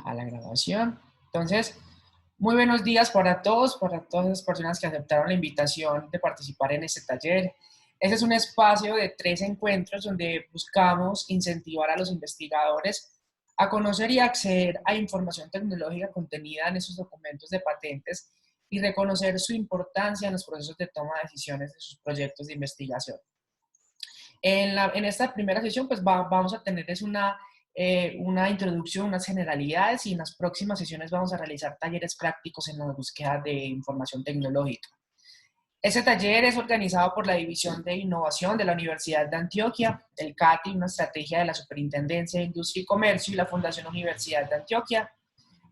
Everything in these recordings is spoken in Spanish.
a la grabación. Entonces, muy buenos días para todos, para todas las personas que aceptaron la invitación de participar en este taller. Este es un espacio de 3 encuentros donde buscamos incentivar a los investigadores a conocer y acceder a información tecnológica contenida en esos documentos de patentes y reconocer su importancia en los procesos de toma de decisiones de sus proyectos de investigación. En esta primera sesión pues vamos a tener una introducción, unas generalidades, y en las próximas sesiones vamos a realizar talleres prácticos en la búsqueda de información tecnológica. Este taller es organizado por la División de Innovación de la Universidad de Antioquia, el CATI, una estrategia de la Superintendencia de Industria y Comercio, y la Fundación Universidad de Antioquia.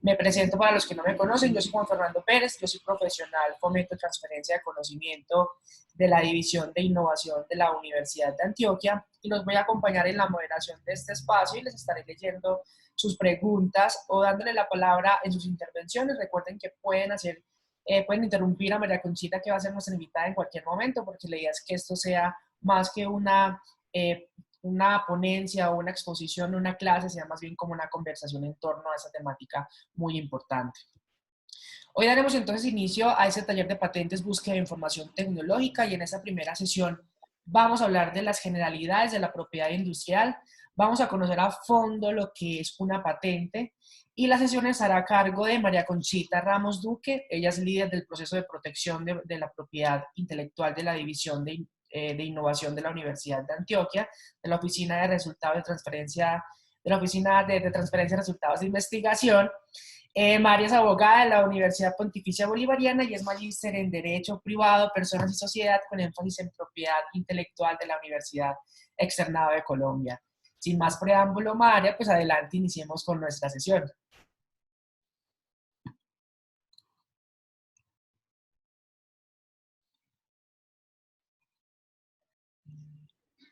Me presento para los que no me conocen, yo soy Juan Fernando Pérez, yo soy profesional Fomento y Transferencia de Conocimiento de la División de Innovación de la Universidad de Antioquia, y los voy a acompañar en la moderación de este espacio y les estaré leyendo sus preguntas o dándole la palabra en sus intervenciones. Recuerden que pueden interrumpir a María Conchita, que va a ser nuestra invitada en cualquier momento, porque la idea es que esto sea más que una ponencia o una exposición, una clase, sea más bien como una conversación en torno a esa temática muy importante. Hoy daremos entonces inicio a ese taller de patentes, búsqueda de información tecnológica, y en esta primera sesión vamos a hablar de las generalidades de la propiedad industrial, vamos a conocer a fondo lo que es una patente, y la sesión estará a cargo de María Conchita Ramos Duque. Ella es líder del proceso de protección de la propiedad intelectual de la División de Innovación de la Universidad de Antioquia, de la Oficina de Resultados de Transferencia, de la Oficina de Transferencia de Resultados de Investigación. María es abogada de la Universidad Pontificia Bolivariana y es magíster en Derecho Privado, Personas y Sociedad, con énfasis en propiedad intelectual de la Universidad Externado de Colombia. Sin más preámbulo, María, pues adelante, iniciemos con nuestra sesión.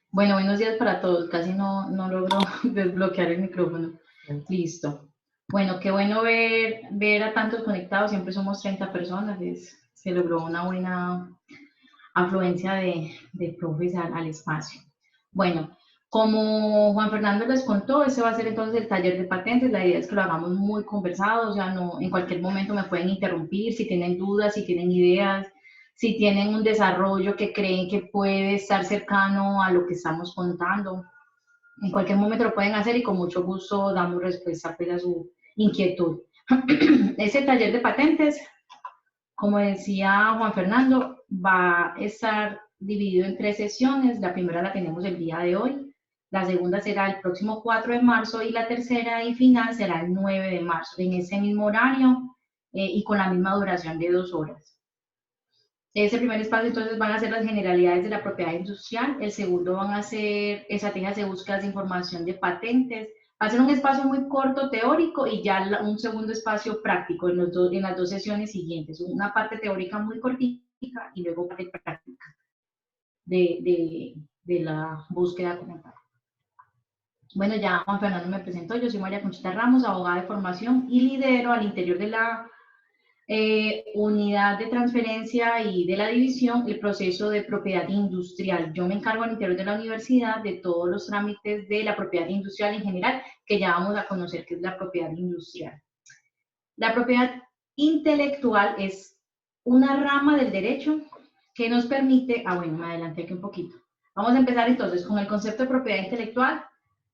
Bueno, buenos días para todos. Casi no logro desbloquear el micrófono. Listo. Bueno, qué bueno ver a tantos conectados. Siempre somos 30 personas. Se logró una buena afluencia de profes al espacio. Bueno, como Juan Fernando les contó, ese va a ser entonces el taller de patentes. La idea es que lo hagamos muy conversado, o sea, no, en cualquier momento me pueden interrumpir si tienen dudas, si tienen ideas, si tienen un desarrollo que creen que puede estar cercano a lo que estamos contando. En cualquier momento lo pueden hacer y con mucho gusto damos respuesta pues, a su inquietud. Ese taller de patentes, como decía Juan Fernando, va a estar dividido en 3 sesiones. La primera la tenemos el día de hoy, la segunda será el próximo 4 de marzo y la tercera y final será el 9 de marzo, en ese mismo horario y con la misma duración de 2 horas. Ese primer espacio entonces van a ser las generalidades de la propiedad industrial, el segundo van a ser estrategias de búsqueda de información de patentes. Va a ser un espacio muy corto teórico y ya un segundo espacio práctico en las 2 sesiones siguientes, una parte teórica muy cortica y luego parte práctica de la búsqueda como tal. Bueno, ya Juan Fernando me presentó, yo soy María Conchita Ramos, abogada de formación y lidero al interior de la unidad de transferencia y de la división el proceso de propiedad industrial. Yo me encargo al interior de la universidad de todos los trámites de la propiedad industrial en general, que ya vamos a conocer qué es la propiedad industrial. La propiedad intelectual es una rama del derecho que nos permite, bueno, me adelanté aquí un poquito. Vamos a empezar entonces con el concepto de propiedad intelectual.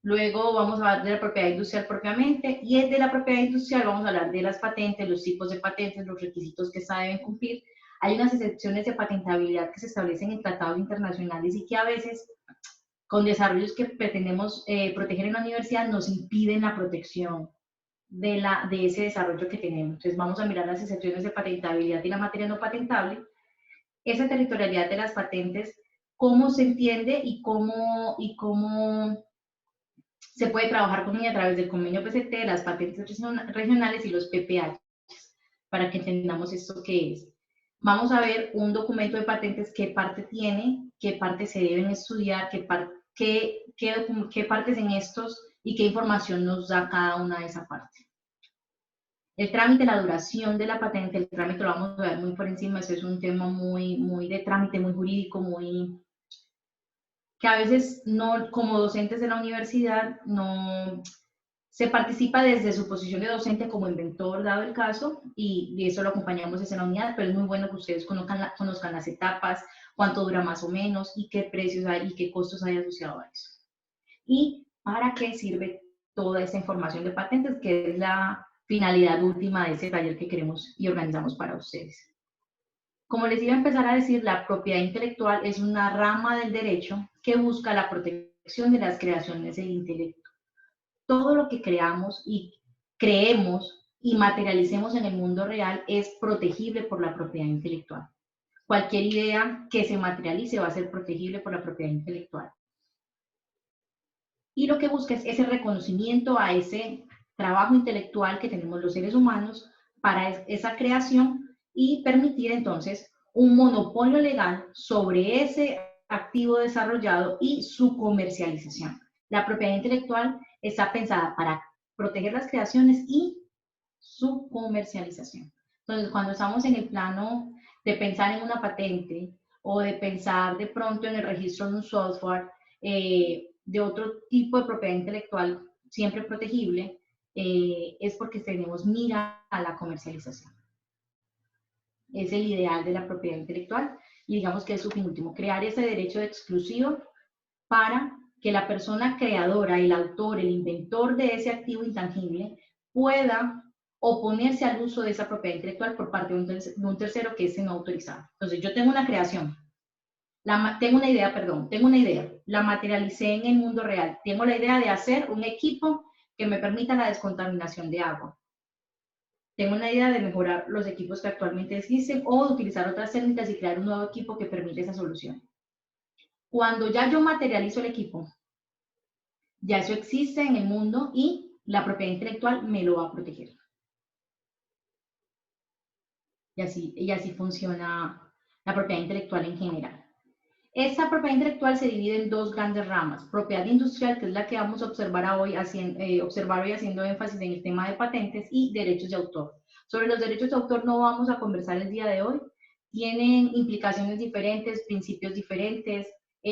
Luego vamos a hablar de la propiedad industrial propiamente, y de la propiedad industrial vamos a hablar de las patentes, los tipos de patentes, los requisitos que esta deben cumplir. Hay unas excepciones de patentabilidad que se establecen en tratados internacionales y que a veces, con desarrollos que pretendemos proteger en la universidad, nos impiden la protección de ese desarrollo que tenemos. Entonces vamos a mirar las excepciones de patentabilidad y la materia no patentable, esa territorialidad de las patentes, cómo se entiende y cómo se puede trabajar con ella a través del convenio PCT, las patentes regionales y los PPH, para que entendamos esto qué es. Vamos a ver un documento de patentes, qué parte tiene, qué partes se deben estudiar, qué partes en estos y qué información nos da cada una de esas partes. El trámite, la duración de la patente, el trámite lo vamos a ver muy por encima, eso es un tema muy de trámite, muy jurídico, que a veces no, como docentes de la universidad, no Se participa desde su posición de docente como inventor, dado el caso, y eso lo acompañamos desde la unidad, pero es muy bueno que ustedes conozcan las etapas, cuánto dura más o menos, y qué precios hay y qué costos hay asociados a eso. Y para qué sirve toda esta información de patentes, que es la finalidad última de ese taller que queremos y organizamos para ustedes. Como les iba a empezar a decir, la propiedad intelectual es una rama del derecho que busca la protección de las creaciones del intelecto. Todo lo que creamos y creemos y materialicemos en el mundo real es protegible por la propiedad intelectual. Cualquier idea que se materialice va a ser protegible por la propiedad intelectual. Y lo que busca es ese reconocimiento a ese trabajo intelectual que tenemos los seres humanos para esa creación y permitir entonces un monopolio legal sobre ese activo desarrollado y su comercialización. La propiedad intelectual está pensada para proteger las creaciones y su comercialización. Entonces, cuando estamos en el plano de pensar en una patente o de pensar de pronto en el registro de un software, de otro tipo de propiedad intelectual siempre protegible, es porque tenemos mira a la comercialización. Es el ideal de la propiedad intelectual y digamos que es su fin último, crear ese derecho de exclusivo para que la persona creadora, el autor, el inventor de ese activo intangible pueda oponerse al uso de esa propiedad intelectual por parte de un tercero que es no autorizado. Entonces, yo tengo una creación, tengo una idea, la materialicé en el mundo real, tengo la idea de hacer un equipo que me permita la descontaminación de agua. Tengo una idea de mejorar los equipos que actualmente existen o de utilizar otras técnicas y crear un nuevo equipo que permite esa solución. Cuando ya yo materializo el equipo, ya eso existe en el mundo y la propiedad intelectual me lo va a proteger. Y así funciona la propiedad intelectual en general. Esta propiedad intelectual se divide en dos grandes ramas. Propiedad industrial, que es la que vamos a observar hoy haciendo énfasis en el tema de patentes, y derechos de autor. Sobre los derechos de autor no vamos a conversar el día de hoy. Tienen implicaciones diferentes, principios diferentes,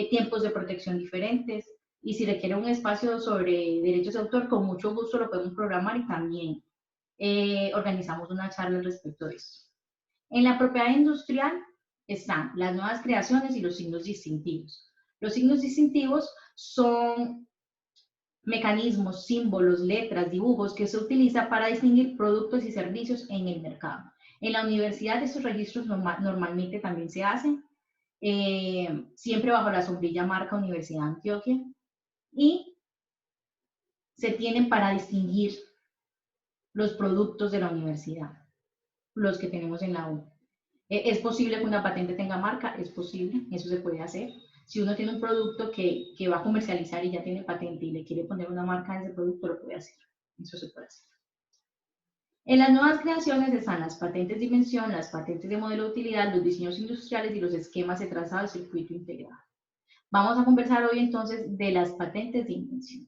tiempos de protección diferentes. Y si requiere un espacio sobre derechos de autor, con mucho gusto lo podemos programar y también organizamos una charla al respecto de esto. En la propiedad industrial están las nuevas creaciones y los signos distintivos. Los signos distintivos son mecanismos, símbolos, letras, dibujos que se utilizan para distinguir productos y servicios en el mercado. En la universidad estos registros normalmente también se hacen, siempre bajo la sombrilla marca Universidad de Antioquia, y se tienen para distinguir los productos de la universidad, los que tenemos en la U. ¿Es posible que una patente tenga marca? Es posible, eso se puede hacer. Si uno tiene un producto que va a comercializar y ya tiene patente y le quiere poner una marca a ese producto, lo puede hacer. Eso se puede hacer. En las nuevas creaciones están las patentes de invención, las patentes de modelo de utilidad, los diseños industriales y los esquemas de trazado de circuito integrado. Vamos a conversar hoy entonces de las patentes de invención.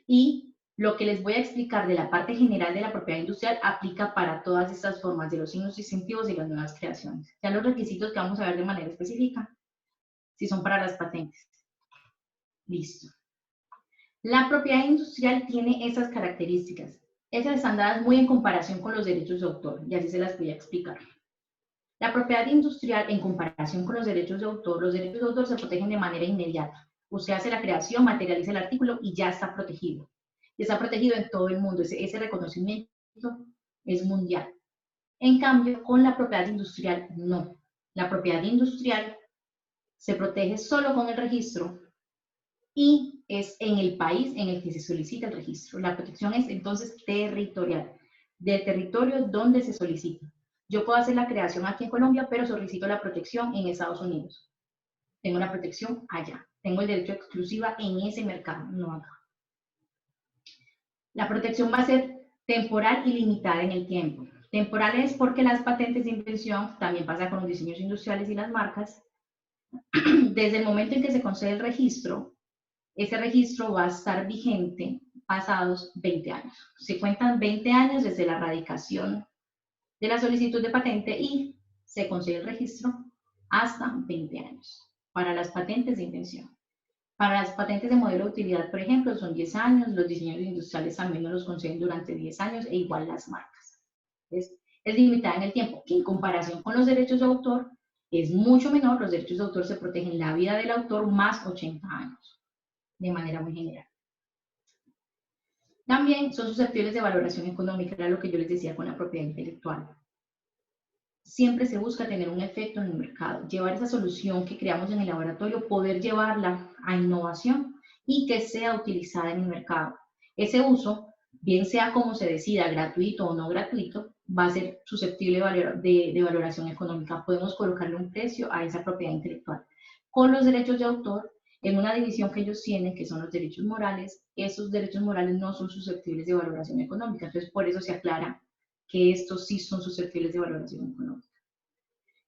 Y lo que les voy a explicar de la parte general de la propiedad industrial aplica para todas estas formas de los signos distintivos y las nuevas creaciones. Ya los requisitos que vamos a ver de manera específica, si son para las patentes. Listo. La propiedad industrial tiene esas características. Esas están dadas muy en comparación con los derechos de autor, y así se las voy a explicar. La propiedad industrial, en comparación con los derechos de autor se protegen de manera inmediata. Usted hace la creación, materializa el artículo y ya está protegido. Y está protegido en todo el mundo. Ese reconocimiento es mundial. En cambio, con la propiedad industrial, no. La propiedad industrial se protege solo con el registro y es en el país en el que se solicita el registro. La protección es entonces territorial, del territorio donde se solicita. Yo puedo hacer la creación aquí en Colombia, pero solicito la protección en Estados Unidos. Tengo la protección allá. Tengo el derecho exclusiva en ese mercado, no acá. La protección va a ser temporal y limitada en el tiempo. Temporal es porque las patentes de invención, también pasa con los diseños industriales y las marcas, desde el momento en que se concede el registro, ese registro va a estar vigente pasados 20 años. Se cuentan 20 años desde la radicación de la solicitud de patente y se concede el registro hasta 20 años para las patentes de invención. Para las patentes de modelo de utilidad, por ejemplo, son 10 años, los diseños industriales también nos los conceden durante 10 años e igual las marcas. Es limitada en el tiempo, que en comparación con los derechos de autor es mucho menor. Los derechos de autor se protegen la vida del autor más 80 años, de manera muy general. También son susceptibles de valoración económica, era lo que yo les decía con la propiedad intelectual. Siempre se busca tener un efecto en el mercado, llevar esa solución que creamos en el laboratorio, poder llevarla a innovación y que sea utilizada en el mercado. Ese uso, bien sea como se decida, gratuito o no gratuito, va a ser susceptible de valoración económica. Podemos colocarle un precio a esa propiedad intelectual. Con los derechos de autor, en una división que ellos tienen, que son los derechos morales, esos derechos morales no son susceptibles de valoración económica. Entonces, por eso se aclara que estos sí son susceptibles de valoración económica.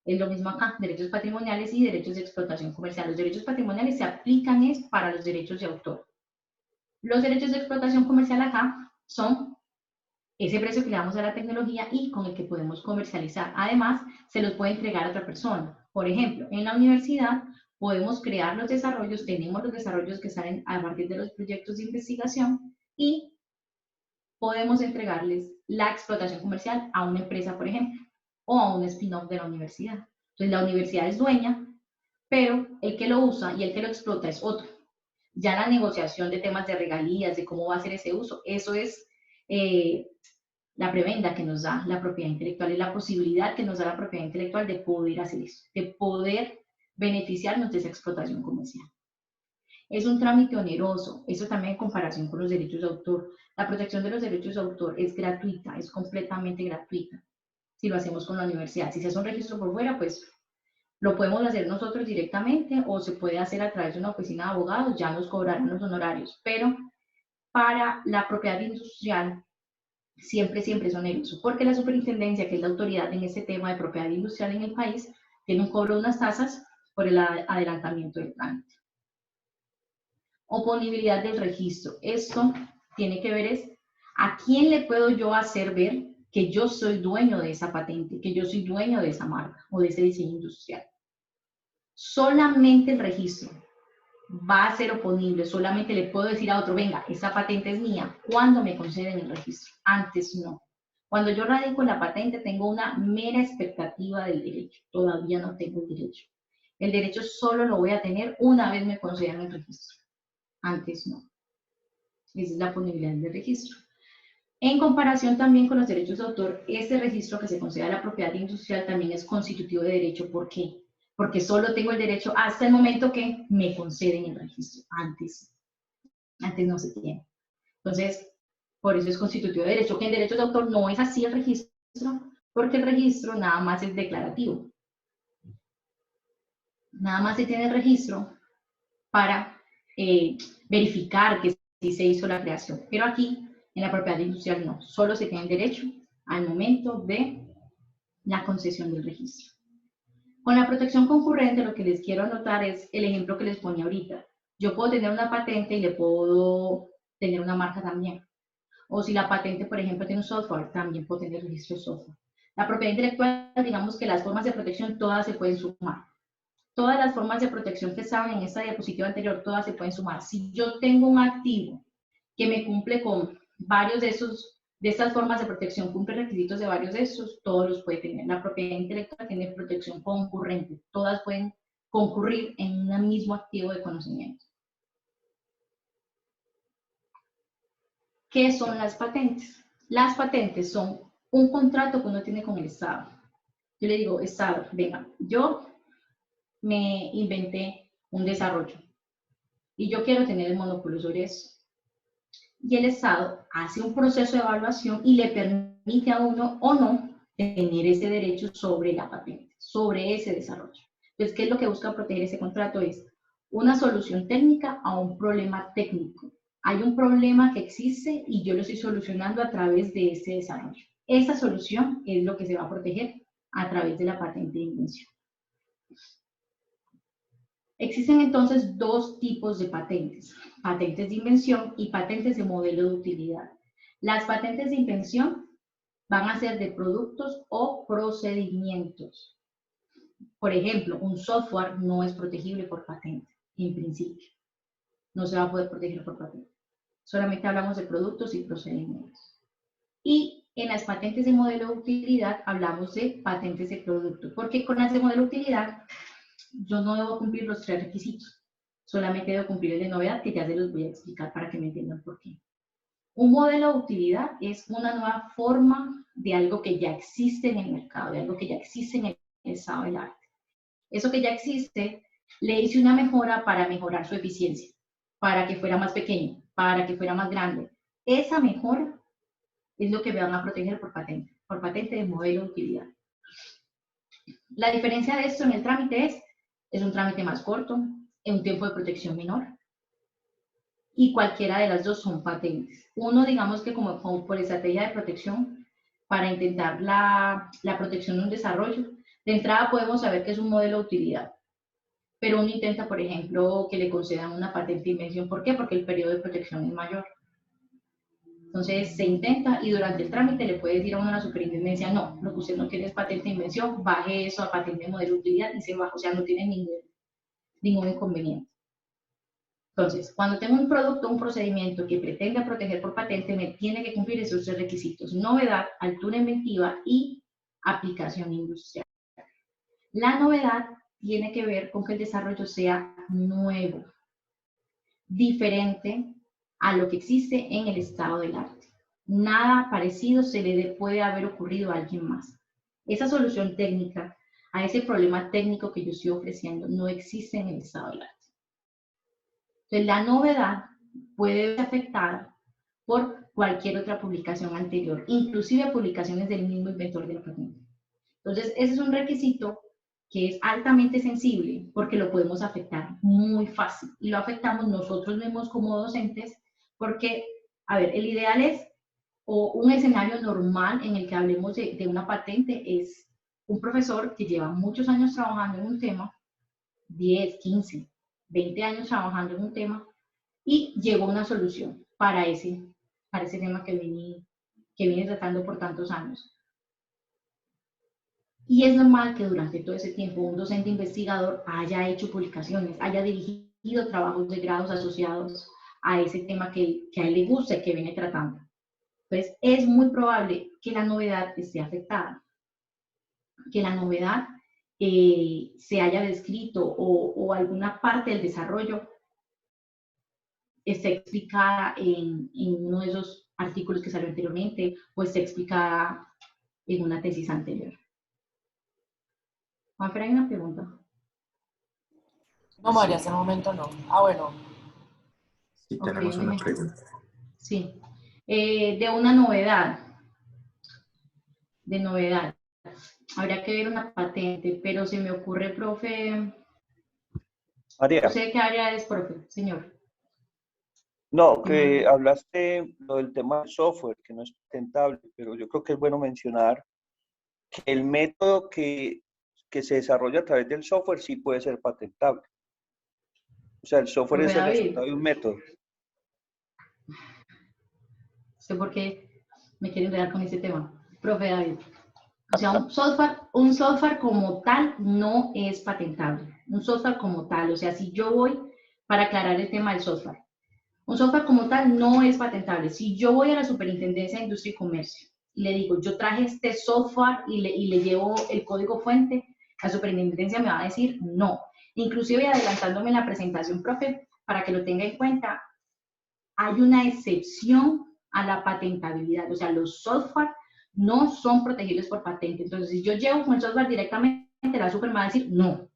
Es lo mismo acá, derechos patrimoniales y derechos de explotación comercial. Los derechos patrimoniales se aplican es para los derechos de autor. Los derechos de explotación comercial acá son ese precio que le damos a la tecnología y con el que podemos comercializar. Además, se los puede entregar a otra persona. Por ejemplo, en la universidad podemos crear los desarrollos, tenemos los desarrollos que salen a partir de los proyectos de investigación y podemos entregarles la explotación comercial a una empresa, por ejemplo, o a un spin-off de la universidad. Entonces, la universidad es dueña, pero el que lo usa y el que lo explota es otro. Ya la negociación de temas de regalías, de cómo va a ser ese uso, eso es la prebenda que nos da la propiedad intelectual, y la posibilidad que nos da la propiedad intelectual de poder hacer eso, de poder beneficiarnos de esa explotación comercial. Es un trámite oneroso, eso también en comparación con los derechos de autor. La protección de los derechos de autor es gratuita, es completamente gratuita, si lo hacemos con la universidad. Si se hace un registro por fuera, pues lo podemos hacer nosotros directamente o se puede hacer a través de una oficina de abogados, ya nos cobrarán los honorarios, pero para la propiedad industrial siempre es oneroso, porque la superintendencia, que es la autoridad en este tema de propiedad industrial en el país, tiene un cobro de unas tasas por el adelantamiento del trámite. Oponibilidad del registro. Esto tiene que ver es a quién le puedo yo hacer ver que yo soy dueño de esa patente, que yo soy dueño de esa marca o de ese diseño industrial. Solamente el registro va a ser oponible, solamente le puedo decir a otro, venga, esa patente es mía, cuando me conceden el registro, antes no. Cuando yo radico la patente tengo una mera expectativa del derecho, todavía no tengo el derecho. El derecho solo lo voy a tener una vez me concedan el registro, antes no. Esa es la oponibilidad del registro. En comparación también con los derechos de autor, este registro que se concede a la propiedad industrial también es constitutivo de derecho. ¿Por qué? Porque solo tengo el derecho hasta el momento que me conceden el registro. Antes no se tiene. Entonces, por eso es constitutivo de derecho. Que en derechos de autor no es así el registro, porque el registro nada más es declarativo. Nada más se tiene el registro para verificar que sí se hizo la creación. Pero aquí, en la propiedad industrial, no. Solo se tiene el derecho al momento de la concesión del registro. Con la protección concurrente, lo que les quiero anotar es el ejemplo que les ponía ahorita. Yo puedo tener una patente y le puedo tener una marca también. O si la patente, por ejemplo, tiene un software, también puedo tener registro de software. La propiedad intelectual, digamos que las formas de protección todas se pueden sumar. Todas las formas de protección que estaban en esta diapositiva anterior, todas se pueden sumar. Si yo tengo un activo que me cumple con varios de estas formas de protección, cumple requisitos de varios de estos, todos los puede tener. La propiedad intelectual tiene protección concurrente. Todas pueden concurrir en un mismo activo de conocimiento. ¿Qué son las patentes? Las patentes son un contrato que uno tiene con el Estado. Yo le digo, Estado, venga, yo me inventé un desarrollo y yo quiero tener el monopolio sobre eso. Y el Estado hace un proceso de evaluación y le permite a uno o no tener ese derecho sobre la patente, sobre ese desarrollo. Entonces, ¿qué es lo que busca proteger ese contrato? Es una solución técnica a un problema técnico. Hay un problema que existe y yo lo estoy solucionando a través de ese desarrollo. Esa solución es lo que se va a proteger a través de la patente de invención. Existen entonces dos tipos de patentes: patentes de invención y patentes de modelo de utilidad. Las patentes de invención van a ser de productos o procedimientos. Por ejemplo, un software no es protegible por patente, en principio. no se va a poder proteger por patente. Solamente hablamos de productos y procedimientos. Y en las patentes de modelo de utilidad hablamos de patentes de producto, porque con las de modelo de utilidad yo no debo cumplir los 3 requisitos, solamente debo cumplir el de novedad, que ya se los voy a explicar para que me entiendan por qué. Un modelo de utilidad es una nueva forma de algo que ya existe en el mercado, de algo que ya existe en el estado del arte. Eso que ya existe, le hice una mejora para mejorar su eficiencia, para que fuera más pequeño, para que fuera más grande. Esa mejora es lo que me van a proteger por patente de modelo de utilidad. La diferencia de esto en el trámite es un trámite más corto, en un tiempo de protección menor, y cualquiera de las dos son patentes. Uno, digamos que como por estrategia de protección, para intentar la protección de un desarrollo, de entrada podemos saber que es un modelo de utilidad, pero uno intenta, por ejemplo, que le concedan una patente de invención. ¿Por qué? Porque el periodo de protección es mayor. Entonces se intenta y durante el trámite le puede decir a uno a la superintendencia, no, lo que usted no quiere es patente de invención, baje eso a patente de modelo de utilidad y se baja, o sea, no tiene ningún inconveniente. Entonces, cuando tengo un producto, un procedimiento que pretenda proteger por patente, me tiene que cumplir esos 3 requisitos: novedad, altura inventiva y aplicación industrial. La novedad tiene que ver con que el desarrollo sea nuevo, diferente a lo que existe en el estado del arte. Nada parecido se le puede haber ocurrido a alguien más. Esa solución técnica a ese problema técnico que yo estoy ofreciendo no existe en el estado del arte. Entonces, la novedad puede ser afectada por cualquier otra publicación anterior, inclusive publicaciones del mismo inventor de la patente. Entonces, ese es un requisito que es altamente sensible porque lo podemos afectar muy fácil y lo afectamos nosotros mismos como docentes porque, a ver, el ideal es, o un escenario normal en el que hablemos de una patente es un profesor que lleva muchos años trabajando en un tema, 10, 15, 20 años trabajando en un tema y llegó una solución para ese tema que viene tratando por tantos años. Y es normal que durante todo ese tiempo un docente investigador haya hecho publicaciones, haya dirigido trabajos de grados asociados a ese tema que a él le gusta y que viene tratando. Entonces, es muy probable que la novedad esté afectada, que la novedad se haya descrito o alguna parte del desarrollo esté explicada en uno de esos artículos que salió anteriormente o esté explicada en una tesis anterior. Juanfer, hay una pregunta. No, María, hasta el momento no. Bueno. Sí, tenemos una pregunta. Sí. De una novedad. De novedad. Habría que ver una patente, pero se me ocurre, profe. María. ¿Usted qué área es, profe? Señor. No, que hablaste lo del tema del software, que no es patentable, pero yo creo que es bueno mencionar que el método que se desarrolla a través del software sí puede ser patentable. O sea, el software Profe es el David, resultado de un método. ¿Usted por qué me quiere enredar con ese tema? Profe David. O sea, un software como tal no es patentable. Un software como tal, o sea, si yo voy, para aclarar el tema del software, un software como tal no es patentable. Si yo voy a la Superintendencia de Industria y Comercio y le digo, yo traje este software y le llevo el código fuente, la Superintendencia me va a decir no. Inclusive adelantándome en la presentación, profe, para que lo tenga en cuenta, hay una excepción a la patentabilidad. O sea, los software no son protegibles por patente. Entonces, si yo llevo con el software directamente, la Super me va a decir no.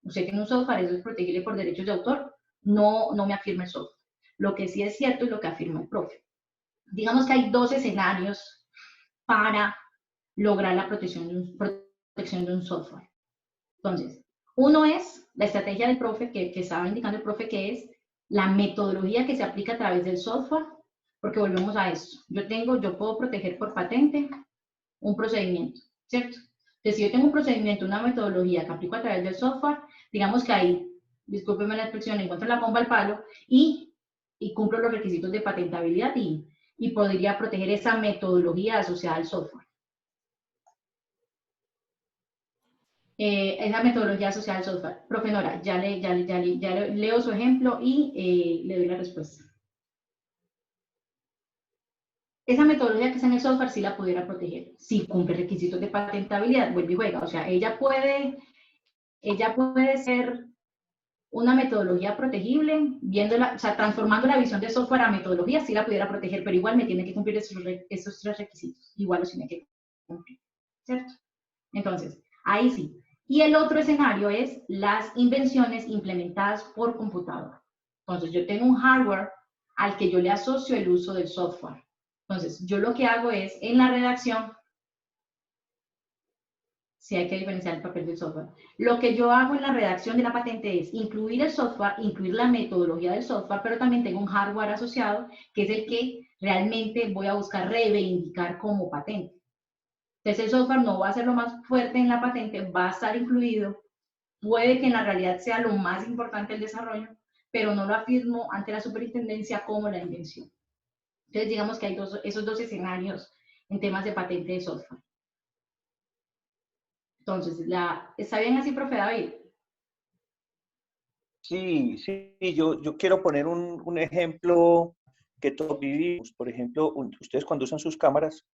Usted tiene un software, eso es protegible por derechos de autor, no me afirma el software. Lo que sí es cierto es lo que afirma el profe. Digamos que hay 2 escenarios para lograr la protección de un software. Entonces, uno es la estrategia del profe, que estaba indicando el profe, que es la metodología que se aplica a través del software, porque volvemos a esto. Yo puedo proteger por patente un procedimiento, ¿cierto? Entonces, si yo tengo un procedimiento, una metodología que aplico a través del software, digamos que ahí, discúlpeme la expresión, encuentro la bomba al palo y cumplo los requisitos de patentabilidad y podría proteger esa metodología asociada al software. esa metodología asociada al software. Profe Nora, ya leo su ejemplo y le doy la respuesta. Esa metodología que está en el software sí la pudiera proteger, si cumple requisitos de patentabilidad, vuelve y juega. O sea, ella puede ser una metodología protegible, viéndola, o sea, transformando la visión de software a metodología, sí la pudiera proteger, pero igual me tiene que cumplir esos 3 requisitos. Igual los tiene que cumplir, ¿cierto? Entonces, ahí sí. Y el otro escenario es las invenciones implementadas por computador. Entonces, yo tengo un hardware al que yo le asocio el uso del software. Entonces, yo lo que hago es, en la redacción, sí hay que diferenciar el papel del software. Lo que yo hago en la redacción de la patente es incluir el software, incluir la metodología del software, pero también tengo un hardware asociado, que es el que realmente voy a buscar reivindicar como patente. Entonces, el software no va a ser lo más fuerte en la patente, va a estar incluido, puede que en la realidad sea lo más importante del desarrollo, pero no lo afirmo ante la superintendencia como la invención. Entonces, digamos que hay esos 2 escenarios en temas de patente de software. Entonces, ¿está bien así, profe David? Sí, sí, yo quiero poner un ejemplo que todos vivimos. Por ejemplo, ustedes cuando usan sus cámaras,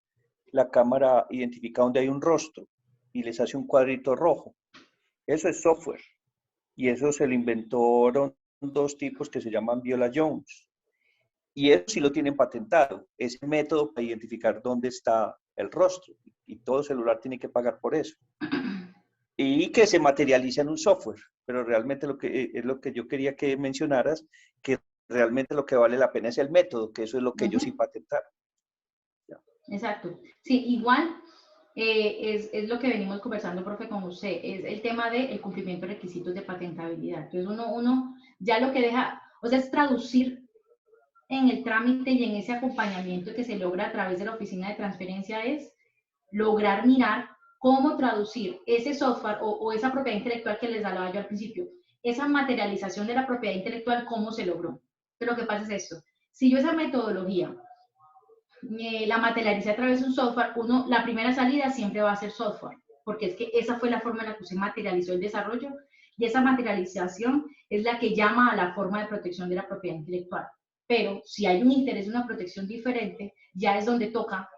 la cámara identifica donde hay un rostro y les hace un cuadrito rojo. Eso es software. Y eso se lo inventaron 2 tipos que se llaman Viola Jones. Y eso sí lo tienen patentado, ese método para identificar dónde está el rostro. Y todo celular tiene que pagar por eso. Y que se materializa en un software. Pero realmente es lo que yo quería que mencionaras, que realmente lo que vale la pena es el método, que eso es lo que ellos sí patentaron. Ya. Exacto. Sí, igual es lo que venimos conversando, profe, con usted, es el tema del cumplimiento de requisitos de patentabilidad. Entonces, uno ya lo que deja, o sea, es traducir en el trámite y en ese acompañamiento que se logra a través de la oficina de transferencia es lograr mirar cómo traducir ese software o esa propiedad intelectual que les hablaba yo al principio, esa materialización de la propiedad intelectual, cómo se logró. Pero lo que pasa es esto, si yo esa metodología la materialicé a través de un software, la primera salida siempre va a ser software, porque es que esa fue la forma en la que se materializó el desarrollo y esa materialización es la que llama a la forma de protección de la propiedad intelectual. Pero si hay un interés de una protección diferente, ya es donde toca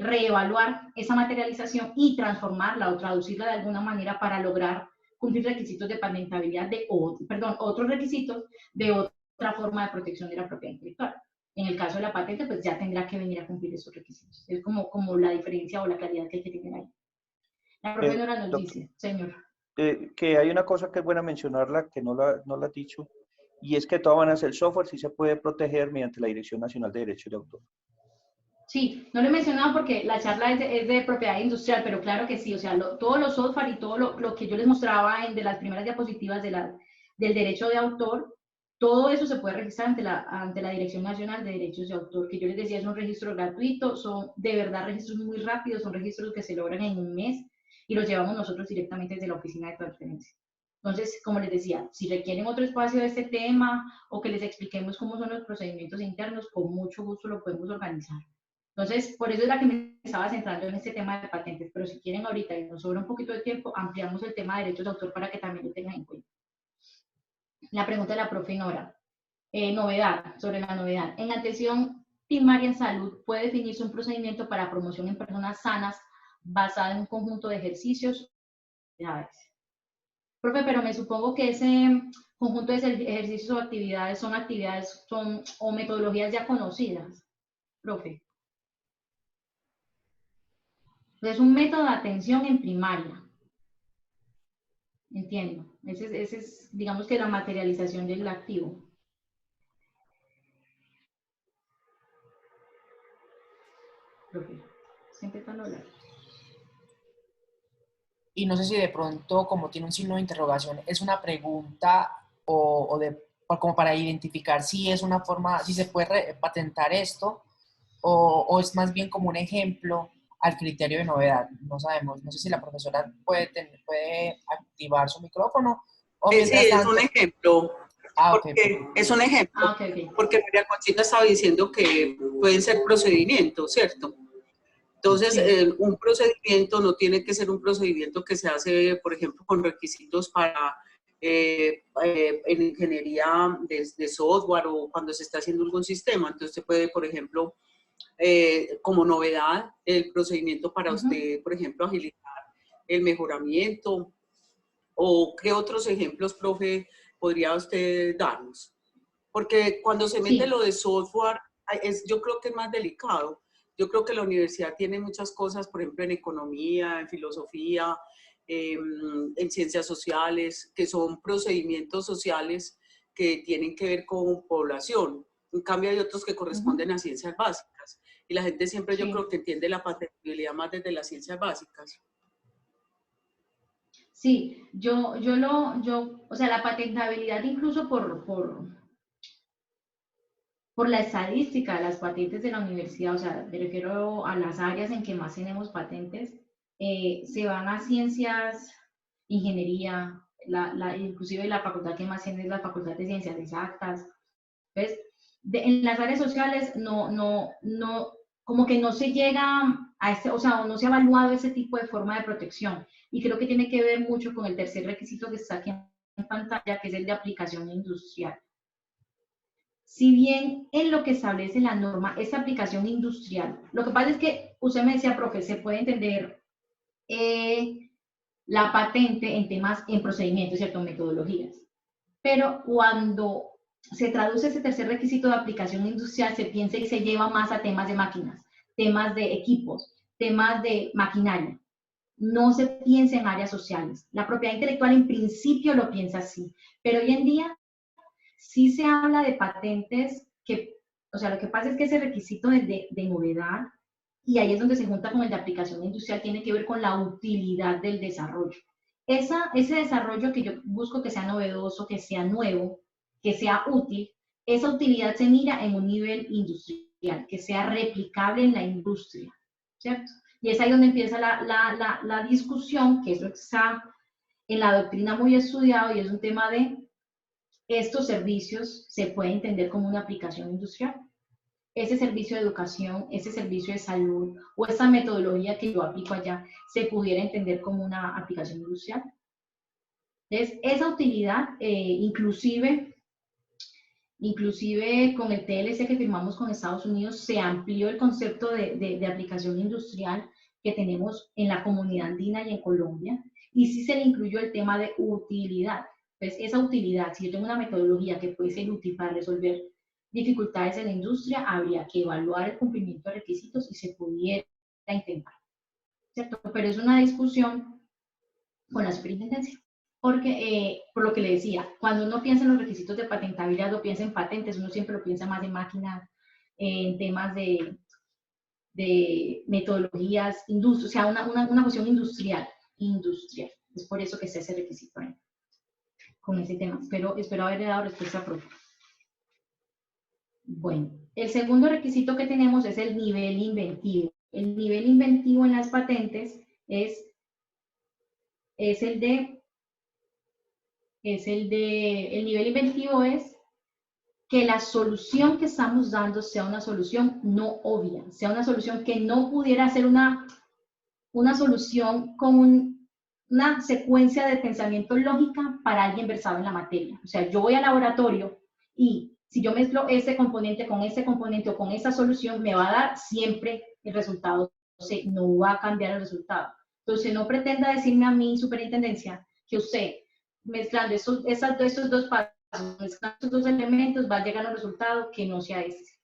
reevaluar esa materialización y transformarla o traducirla de alguna manera para lograr cumplir requisitos de patentabilidad otros requisitos de otra forma de protección de la propiedad intelectual. En el caso de la patente, pues ya tendrá que venir a cumplir esos requisitos. Es como la diferencia o la claridad que hay que tener ahí. La profesora nos Doctor, dice, señor. que hay una cosa que es buena mencionarla, que no la has dicho, y es que todas van a ser software, sí se puede proteger mediante la Dirección Nacional de Derechos de Autor. Sí, no lo he mencionado porque la charla es de propiedad industrial, pero claro que sí, o sea, todos los software y todo lo que yo les mostraba de las primeras diapositivas del derecho de autor, todo eso se puede registrar ante la Dirección Nacional de Derechos de Autor, que yo les decía es un registro gratuito, son de verdad registros muy rápidos, son registros que se logran en un mes y los llevamos nosotros directamente desde la oficina de transferencia. Entonces, como les decía, si requieren otro espacio de este tema o que les expliquemos cómo son los procedimientos internos, con mucho gusto lo podemos organizar. Entonces, por eso es la que me estaba centrando en este tema de patentes, pero si quieren ahorita y nos sobra un poquito de tiempo, ampliamos el tema de derechos de autor para que también lo tengan en cuenta. La pregunta de la profe Nora. Sobre la novedad. En atención primaria en salud, ¿puede definirse un procedimiento para promoción en personas sanas basado en un conjunto de ejercicios? Profe, pero me supongo que ese conjunto de ejercicios o actividades son o metodologías ya conocidas, profe. Es un método de atención en primaria. Entiendo. Ese es, digamos que la materialización del activo. Profe, siempre están hablando. Y no sé si de pronto, como tiene un signo de interrogación, es una pregunta o como para identificar si es una forma, si se puede patentar esto, o es más bien como un ejemplo al criterio de novedad. No sabemos. No sé si la profesora puede activar su micrófono o mientras Sí, tanto... es un ejemplo. Ok. Es un ejemplo. Okay. Porque María Conchita estaba diciendo que pueden ser procedimientos, ¿cierto? Entonces, Sí. un procedimiento no tiene que ser un procedimiento que se hace, por ejemplo, con requisitos para en ingeniería de software o cuando se está haciendo algún sistema. Entonces, se puede, por ejemplo, como novedad, el procedimiento para usted, por ejemplo, agilizar el mejoramiento. ¿O qué otros ejemplos, profe, podría usted darnos? Porque cuando se mete Sí, lo de software, yo creo que es más delicado. Yo creo que la universidad tiene muchas cosas, por ejemplo, en economía, en filosofía, en ciencias sociales, que son procedimientos sociales que tienen que ver con población. En cambio, hay otros que corresponden a ciencias básicas. Y la gente siempre yo creo sí. que entiende la patentabilidad más desde las ciencias básicas. Sí, o sea, la patentabilidad incluso por la estadística de las patentes de la universidad, o sea, me refiero a las áreas en que más tenemos patentes, se van a ciencias, ingeniería, inclusive la facultad que más tiene es la facultad de ciencias exactas. ¿Ves? En las áreas sociales no, como que no se llega a este, o sea, no se ha evaluado ese tipo de forma de protección. Y creo que tiene que ver mucho con el tercer requisito que está aquí en pantalla, que es el de aplicación industrial. Si bien en lo que establece la norma es aplicación industrial, lo que pasa es que usted me decía, profe, se puede entender la patente en temas, en procedimientos, ¿cierto? Metodologías. Pero cuando se traduce ese tercer requisito de aplicación industrial, se piensa y se lleva más a temas de máquinas, temas de equipos, temas de maquinaria. No se piensa en áreas sociales. La propiedad intelectual en principio lo piensa así, pero hoy en día sí se habla de patentes que, o sea, lo que pasa es que ese requisito de novedad, y ahí es donde se junta con el de aplicación industrial, tiene que ver con la utilidad del desarrollo. Ese desarrollo que yo busco que sea novedoso, que sea nuevo, que sea útil, esa utilidad se mira en un nivel industrial, que sea replicable en la industria, ¿cierto? Y es ahí donde empieza la discusión, que eso está en la doctrina muy estudiado y es un tema de estos servicios se puede entender como una aplicación industrial. Ese servicio de educación, ese servicio de salud o esa metodología que yo aplico allá se pudiera entender como una aplicación industrial. Entonces, esa utilidad, inclusive con el TLC que firmamos con Estados Unidos, se amplió el concepto de aplicación industrial que tenemos en la comunidad andina y en Colombia, y sí se le incluyó el tema de utilidad. Entonces, esa utilidad, si yo tengo una metodología que puede ser útil para resolver dificultades en la industria, habría que evaluar el cumplimiento de requisitos y se pudiera intentar, ¿cierto? Pero es una discusión con la superintendencia. Porque, por lo que le decía, cuando uno piensa en los requisitos de patentabilidad o piensa en patentes, uno siempre lo piensa más en máquinas, en temas de metodologías, o sea, una cuestión industrial. Es por eso que se hace requisito ahí, con ese tema. Espero haberle dado respuesta propia. Bueno, el segundo requisito que tenemos es el nivel inventivo. El nivel inventivo en las patentes es el nivel inventivo es que la solución que estamos dando sea una solución no obvia, sea una solución que no pudiera ser una solución con una secuencia de pensamiento lógica para alguien versado en la materia. O sea, yo voy al laboratorio y si yo mezclo este componente o con esta solución, me va a dar siempre el resultado. O sea, no va a cambiar el resultado. Entonces, no pretenda decirme a mí, superintendencia, que usted, mezclando estos dos pasos, mezclando estos dos elementos, va a llegar a un resultado que no sea ese.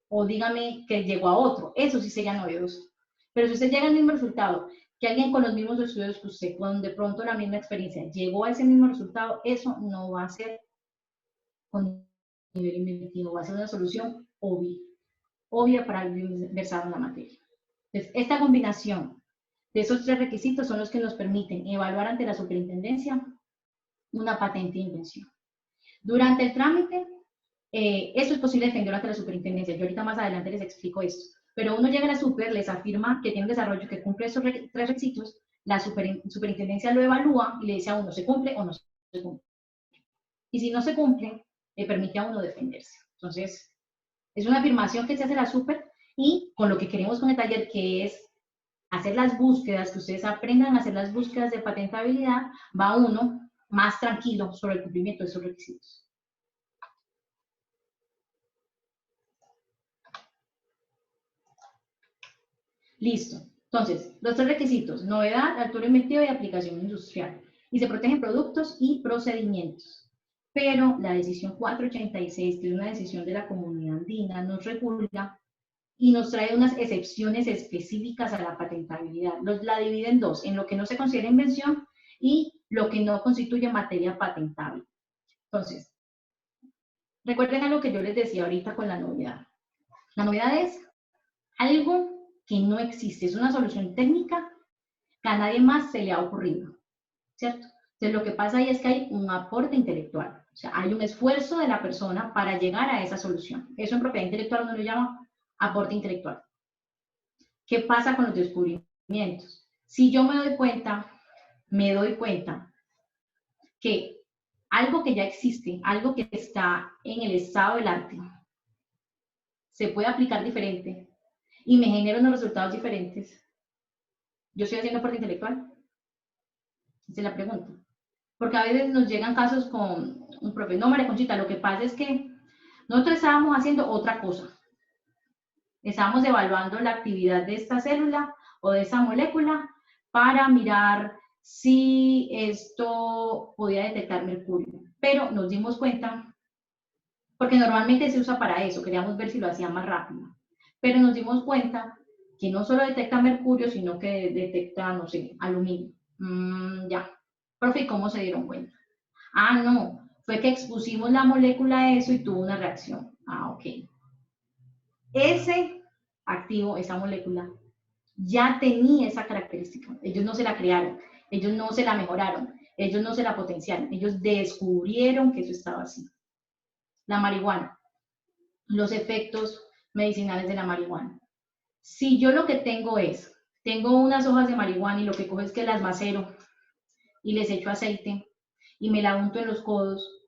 O dígame que llegó a otro. Eso sí sería novedoso. Pero si usted llega al mismo resultado, que alguien con los mismos estudios que usted, con de pronto la misma experiencia, llegó a ese mismo resultado, eso no va a ser con nivel inventivo, va a ser una solución obvia para el versado en la materia. Entonces, esta combinación de esos tres requisitos son los que nos permiten evaluar ante la superintendencia una patente de invención. Durante el trámite, eso es posible defenderlo ante la superintendencia. Yo ahorita más adelante les explico esto. Pero uno llega a la super, les afirma que tiene un desarrollo que cumple esos tres requisitos, la superintendencia lo evalúa y le dice a uno, ¿se cumple o no se cumple? Y si no se cumple, le permite a uno defenderse. Entonces, es una afirmación que se hace la super Y con lo que queremos con el taller, que es hacer las búsquedas, que ustedes aprendan a hacer las búsquedas de patentabilidad, va uno más tranquilo sobre el cumplimiento de esos requisitos. Listo. Entonces, los 3 requisitos: novedad, altura inventiva y aplicación industrial. Y se protegen productos y procedimientos. Pero la decisión 486, que es una decisión de la Comunidad Andina, nos regula y nos trae unas excepciones específicas a la patentabilidad. La divide en 2, en lo que no se considera invención y lo que no constituye materia patentable. Entonces, recuerden algo que yo les decía ahorita con la novedad. La novedad es algo que no existe, es una solución técnica que a nadie más se le ha ocurrido, ¿cierto? Entonces, lo que pasa ahí es que hay un aporte intelectual, o sea, hay un esfuerzo de la persona para llegar a esa solución. Eso en propiedad intelectual uno lo llama aporte intelectual. ¿Qué pasa con los descubrimientos? Si yo me doy cuenta que algo que ya existe, algo que está en el estado del arte, se puede aplicar diferente y me genera unos resultados diferentes, ¿yo estoy haciendo aporte intelectual? Esa es la pregunta. Porque a veces nos llegan casos con un profe, no, María Conchita, lo que pasa es que nosotros estábamos haciendo otra cosa. Estábamos evaluando la actividad de esta célula o de esa molécula para mirar si esto podía detectar mercurio. Pero nos dimos cuenta, porque normalmente se usa para eso, queríamos ver si lo hacía más rápido. Pero nos dimos cuenta que no solo detecta mercurio, sino que detecta, no sé, aluminio. Ya. Profe, ¿cómo se dieron cuenta? Ah, no, fue que expusimos la molécula a eso y tuvo una reacción. Ah, ok. Ese activo, esa molécula, ya tenía esa característica. Ellos no se la crearon, ellos no se la mejoraron, ellos no se la potenciaron, ellos descubrieron que eso estaba así. La marihuana, los efectos medicinales de la marihuana. Si yo lo que tengo unas hojas de marihuana y lo que cojo es que las macero y les echo aceite y me la unto en los codos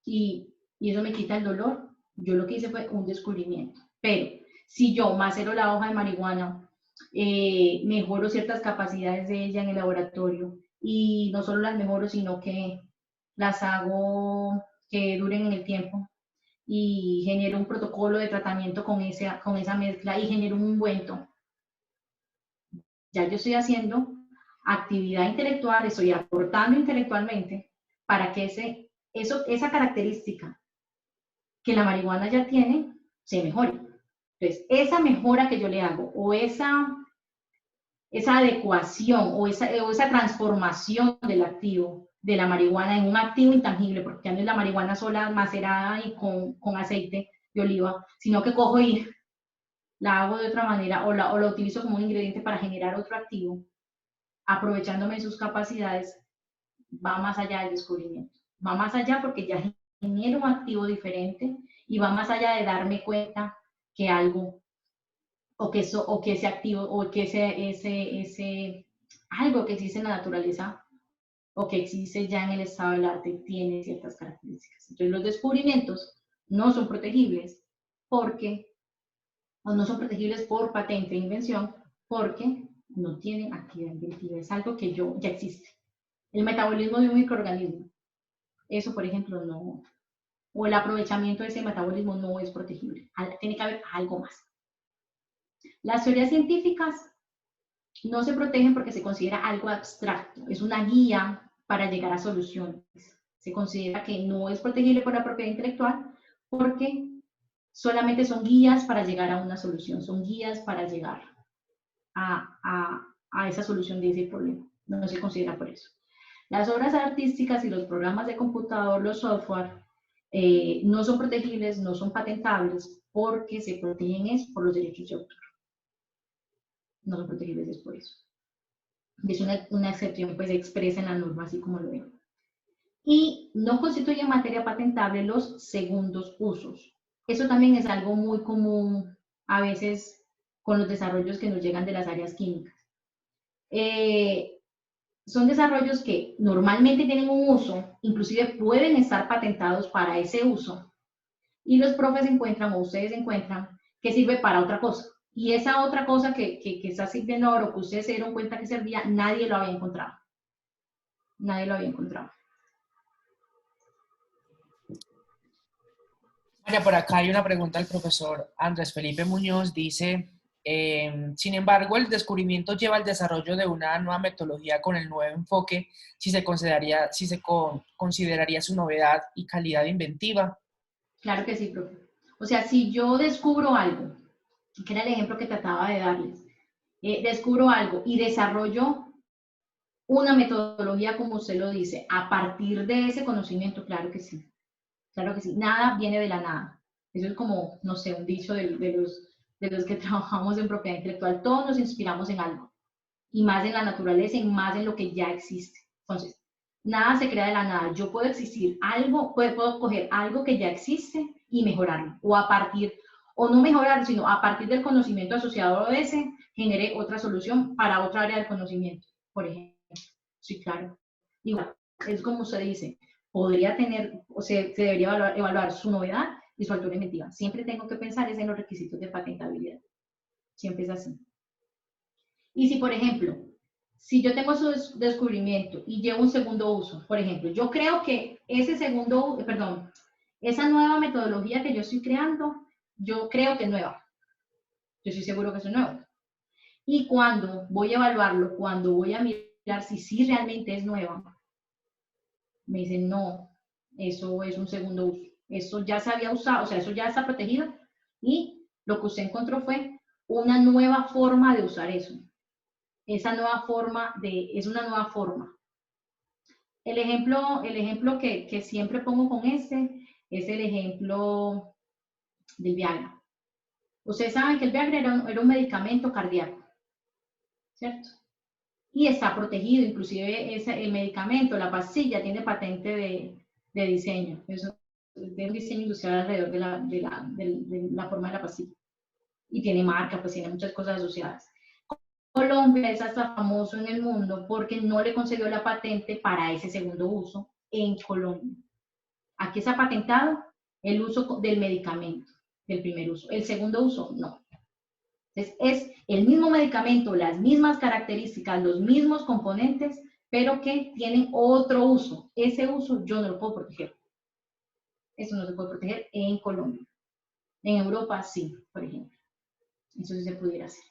y eso me quita el dolor, yo lo que hice fue un descubrimiento. Pero si yo macero la hoja de marihuana, mejoro ciertas capacidades de ella en el laboratorio y no solo las mejoro, sino que las hago que duren en el tiempo y genero un protocolo de tratamiento con esa mezcla y genero un ungüento. Ya yo estoy haciendo actividad intelectual, estoy aportando intelectualmente para que esa característica que la marihuana ya tiene se mejore. Entonces, esa mejora que yo le hago o esa adecuación o esa transformación del activo de la marihuana en un activo intangible, porque ya no es la marihuana sola macerada y con aceite de oliva, sino que cojo y la hago de otra manera o la utilizo como un ingrediente para generar otro activo, aprovechándome de sus capacidades, va más allá del descubrimiento. Va más allá porque ya genero un activo diferente y va más allá de darme cuenta que algo o que ese activo o que ese algo que existe en la naturaleza o que existe ya en el estado del arte tiene ciertas características. Entonces los descubrimientos no son protegibles no son protegibles por patente e invención porque no tienen actividad inventiva, es algo que ya existe. El metabolismo de un microorganismo, eso por ejemplo no, o el aprovechamiento de ese metabolismo no es protegible, tiene que haber algo más. Las teorías científicas no se protegen porque se considera algo abstracto, es una guía para llegar a soluciones. Se considera que no es protegible por la propiedad intelectual porque solamente son guías para llegar a una solución, son guías para llegar a esa solución de ese problema. No se considera por eso. Las obras artísticas y los programas de computador, los software, no son protegibles, no son patentables porque se protegen es por los derechos de autor. No son protegibles es por eso. Es una excepción pues expresa en la norma, así como lo veo. Y no constituyen materia patentable los segundos usos. Eso también es algo muy común a veces con los desarrollos que nos llegan de las áreas químicas. Son desarrollos que normalmente tienen un uso, inclusive pueden estar patentados para ese uso. Y los profes encuentran, o ustedes encuentran, que sirve para otra cosa. Y esa otra cosa que está sirviendo ahora, o que ustedes se dieron cuenta que servía, nadie lo había encontrado. Nadie lo había encontrado. María, por acá hay una pregunta del profesor Andrés Felipe Muñoz. Dice, sin embargo, el descubrimiento lleva al desarrollo de una nueva metodología con el nuevo enfoque, si se consideraría su novedad y calidad inventiva. Claro que sí, profe. O sea, si yo descubro algo, que era el ejemplo que trataba de darles, descubro algo y desarrollo una metodología, como usted lo dice, a partir de ese conocimiento, claro que sí. Claro que sí. Nada viene de la nada. Eso es como, no sé, un dicho de los que trabajamos en propiedad intelectual. Todos nos inspiramos en algo. Y más en la naturaleza y más en lo que ya existe. Entonces, nada se crea de la nada. Yo puedo existir algo, puedo coger algo que ya existe y mejorarlo. O a partir, o no mejorarlo, sino a partir del conocimiento asociado a ese, genere otra solución para otra área del conocimiento, por ejemplo. Sí, claro. Igual, es como usted dice, podría tener, o sea, se debería evaluar su novedad y su altura inventiva. Siempre tengo que pensar es en los requisitos de patentabilidad. Siempre es así. Y si, por ejemplo, si yo tengo su descubrimiento y llevo un segundo uso, por ejemplo, yo creo que ese segundo, perdón, esa nueva metodología que yo estoy creando, yo creo que es nueva. Yo estoy seguro que es nueva. Y cuando voy a evaluarlo, cuando voy a mirar si sí realmente es nueva, me dicen, no, eso es un segundo uso. Eso ya se había usado, o sea, eso ya está protegido y lo que usted encontró fue una nueva forma de usar eso. Esa nueva forma es una nueva forma. El ejemplo que siempre pongo con este es el ejemplo del Viagra. Ustedes saben que el Viagra era un medicamento cardíaco, ¿cierto? Y está protegido, inclusive el medicamento, la pastilla, tiene patente de diseño. Eso, de un diseño industrial alrededor de la forma de la pastilla. Y tiene marca, pues tiene muchas cosas asociadas. Colombia es hasta famoso en el mundo porque no le concedió la patente para ese segundo uso en Colombia. Aquí está patentado el uso del medicamento, del primer uso. El segundo uso, no. Entonces, es el mismo medicamento, las mismas características, los mismos componentes, pero que tienen otro uso. Ese uso yo no lo puedo proteger. Eso no se puede proteger en Colombia. En Europa sí, por ejemplo. Eso sí se pudiera hacer.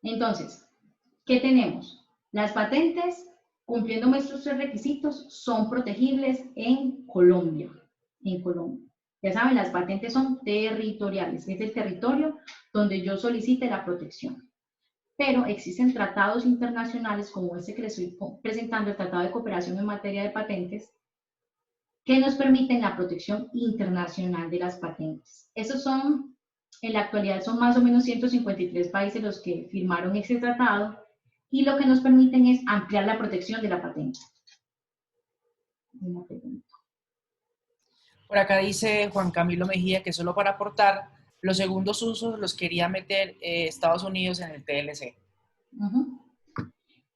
Entonces, ¿qué tenemos? Las patentes, cumpliendo nuestros 3 requisitos, son protegibles en Colombia. En Colombia. Ya saben, las patentes son territoriales. Es el territorio donde yo solicite la protección. Pero existen tratados internacionales como este que les estoy presentando, el Tratado de Cooperación en materia de patentes, que nos permiten la protección internacional de las patentes. Esos son, en la actualidad, son más o menos 153 países los que firmaron ese tratado y lo que nos permiten es ampliar la protección de la patente. Una pregunta. Por acá dice Juan Camilo Mejía que solo para aportar, los segundos usos los quería meter Estados Unidos en el TLC.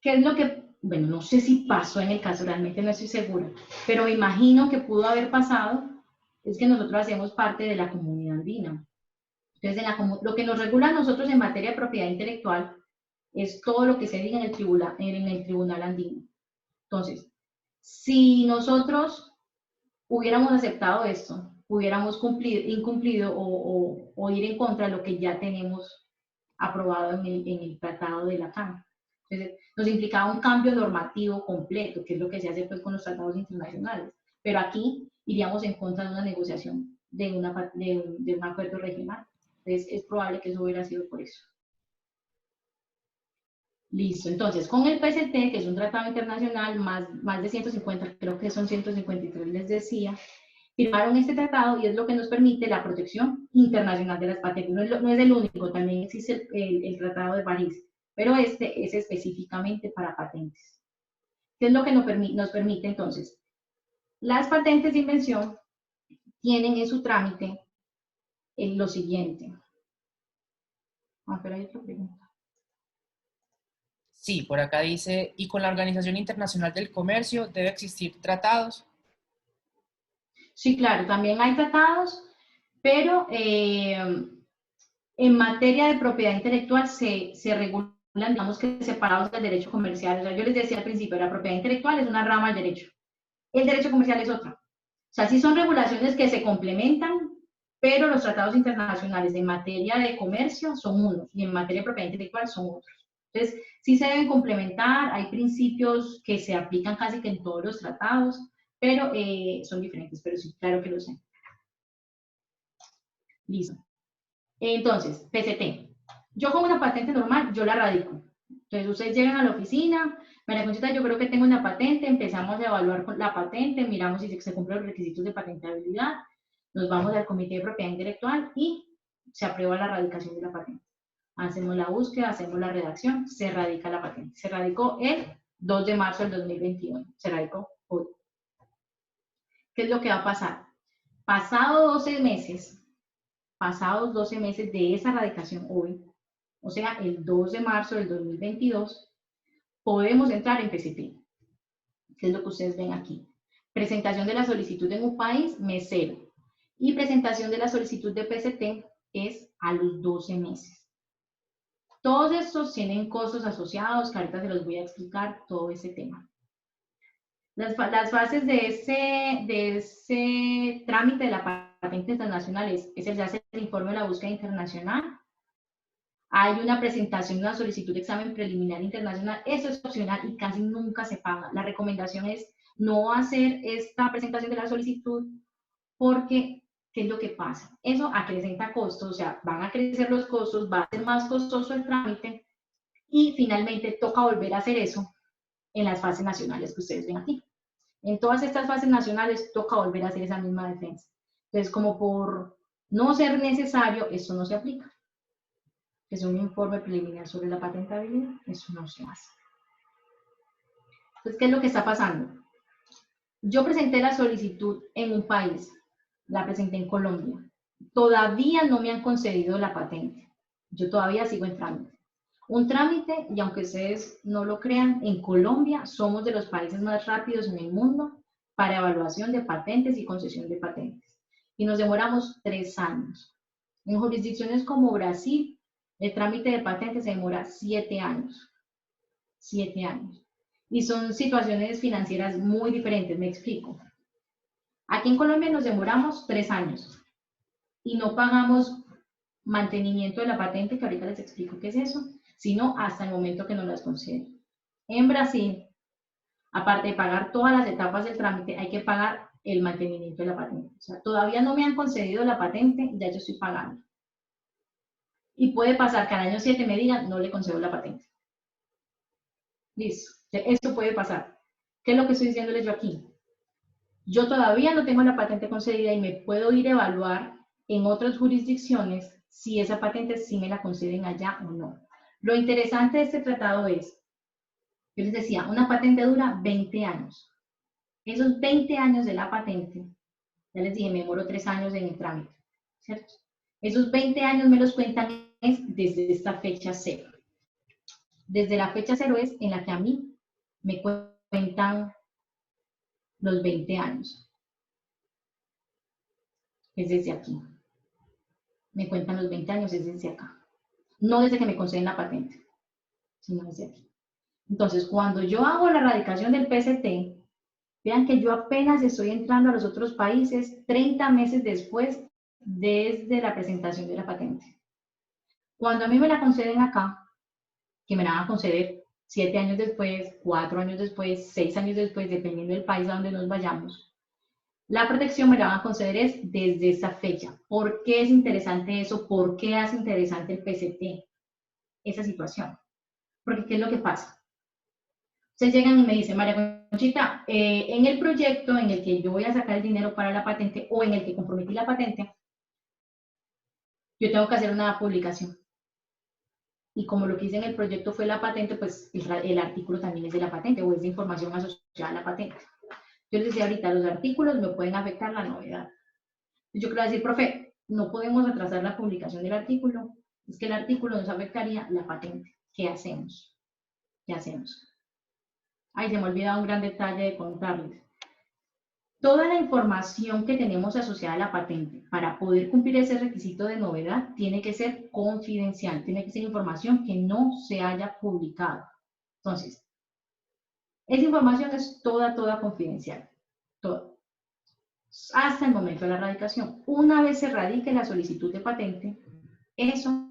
¿Qué es lo que, bueno, no sé si pasó en el caso, realmente no estoy segura, pero me imagino que pudo haber pasado, es que nosotros hacemos parte de la comunidad andina. Entonces, lo que nos regula a nosotros en materia de propiedad intelectual es todo lo que se diga en el tribunal andino. Entonces, si nosotros hubiéramos aceptado esto, hubiéramos incumplido o ir en contra de lo que ya tenemos aprobado en el tratado de la CAN. Entonces, nos implicaba un cambio normativo completo, que es lo que se hace pues, con los tratados internacionales. Pero aquí iríamos en contra de una negociación de un acuerdo regional. Entonces, es probable que eso hubiera sido por eso. Listo, entonces, con el PCT, que es un tratado internacional, más de 150, creo que son 153, les decía, firmaron este tratado y es lo que nos permite la protección internacional de las patentes. No es el único, también existe el Tratado de París, pero este es específicamente para patentes. ¿Qué es lo que nos permite entonces? Las patentes de invención tienen en su trámite lo siguiente. Pero hay otra pregunta. Sí, por acá dice, y con la Organización Internacional del Comercio debe existir tratados. Sí, claro, también hay tratados, pero en materia de propiedad intelectual se regulan, digamos que separados del derecho comercial. O sea, yo les decía al principio, la propiedad intelectual es una rama del derecho. El derecho comercial es otra. O sea, sí son regulaciones que se complementan, pero los tratados internacionales en materia de comercio son unos y en materia de propiedad intelectual son otros. Entonces, sí se deben complementar, hay principios que se aplican casi que en todos los tratados, pero son diferentes, pero sí, claro que lo sé. Listo. Entonces, PCT. Yo con una patente normal, yo la radico. Entonces, ustedes llegan a la oficina, María Conchita, yo creo que tengo una patente, empezamos a evaluar la patente, miramos si se cumplen los requisitos de patentabilidad, nos vamos al comité de propiedad intelectual y se aprueba la radicación de la patente. Hacemos la búsqueda, hacemos la redacción, se radica la patente. Se radicó el 2 de marzo del 2021. Se radicó hoy. ¿Qué es lo que va a pasar? Pasados 12 meses de esa radicación hoy, o sea, el 2 de marzo del 2022, podemos entrar en PCT, que es lo que ustedes ven aquí. Presentación de la solicitud en un país, mes 0. Y presentación de la solicitud de PCT es a los 12 meses. Todos estos tienen costos asociados, que ahorita se los voy a explicar todo ese tema. Las fases de ese trámite de la patente internacional es el de hacer el informe de la búsqueda internacional. Hay una presentación de una solicitud de examen preliminar internacional. Eso es opcional y casi nunca se paga. La recomendación es no hacer esta presentación de la solicitud porque, ¿qué es lo que pasa? Eso acrecenta costos, o sea, van a crecer los costos, va a ser más costoso el trámite y finalmente toca volver a hacer eso en las fases nacionales que ustedes ven aquí. En todas estas fases nacionales toca volver a hacer esa misma defensa. Entonces, como por no ser necesario, esto no se aplica. Es un informe preliminar sobre la patentabilidad, eso no se hace. Entonces, ¿qué es lo que está pasando? Yo presenté la solicitud en un país, la presenté en Colombia. Todavía no me han concedido la patente. Yo todavía sigo en trámite. Un trámite, y aunque ustedes no lo crean, en Colombia somos de los países más rápidos en el mundo para evaluación de patentes y concesión de patentes. Y nos demoramos 3 años. En jurisdicciones como Brasil, el trámite de patentes se demora 7 años. 7 años. Y son situaciones financieras muy diferentes, me explico. Aquí en Colombia nos demoramos 3 años y no pagamos mantenimiento de la patente, que ahorita les explico qué es eso, sino hasta el momento que nos las conceden. En Brasil, aparte de pagar todas las etapas del trámite, hay que pagar el mantenimiento de la patente. O sea, todavía no me han concedido la patente, ya yo estoy pagando. Y puede pasar que al año 7 me digan, no le concedo la patente. Listo. Esto puede pasar. ¿Qué es lo que estoy diciéndoles yo aquí? Yo todavía no tengo la patente concedida y me puedo ir a evaluar en otras jurisdicciones si esa patente sí me la conceden allá o no. Lo interesante de este tratado es, yo les decía, una patente dura 20 años. Esos 20 años de la patente, ya les dije, me demoro 3 años en el trámite, ¿cierto? Esos 20 años me los cuentan es desde esta fecha 0. Desde la fecha 0 es en la que a mí me cuentan los 20 años. Es desde aquí. Me cuentan los 20 años, es desde acá. No desde que me conceden la patente, sino desde aquí. Entonces, cuando yo hago la radicación del PCT, vean que yo apenas estoy entrando a los otros países 30 meses después desde la presentación de la patente. Cuando a mí me la conceden acá, que me la van a conceder 7 años después, 4 años después, 6 años después, dependiendo del país a donde nos vayamos, la protección me la van a conceder es desde esa fecha. ¿Por qué es interesante eso? ¿Por qué hace interesante el PCT? Esa situación. Porque ¿qué es lo que pasa? Ustedes llegan y me dicen, María Conchita, en el proyecto en el que yo voy a sacar el dinero para la patente o en el que comprometí la patente, yo tengo que hacer una publicación. Y como lo que hice en el proyecto fue la patente, pues el artículo también es de la patente o es de información asociada a la patente. Yo les decía ahorita, los artículos me pueden afectar la novedad. Yo quiero decir, profe, no podemos atrasar la publicación del artículo, es que el artículo nos afectaría la patente. ¿Qué hacemos? ¿qué hacemos? Ay, se me ha olvidado un gran detalle de contarles. Toda la información que tenemos asociada a la patente para poder cumplir ese requisito de novedad tiene que ser confidencial, tiene que ser información que no se haya publicado. Entonces, esa información es toda confidencial, toda, hasta el momento de la radicación. Una vez se radique la solicitud de patente, eso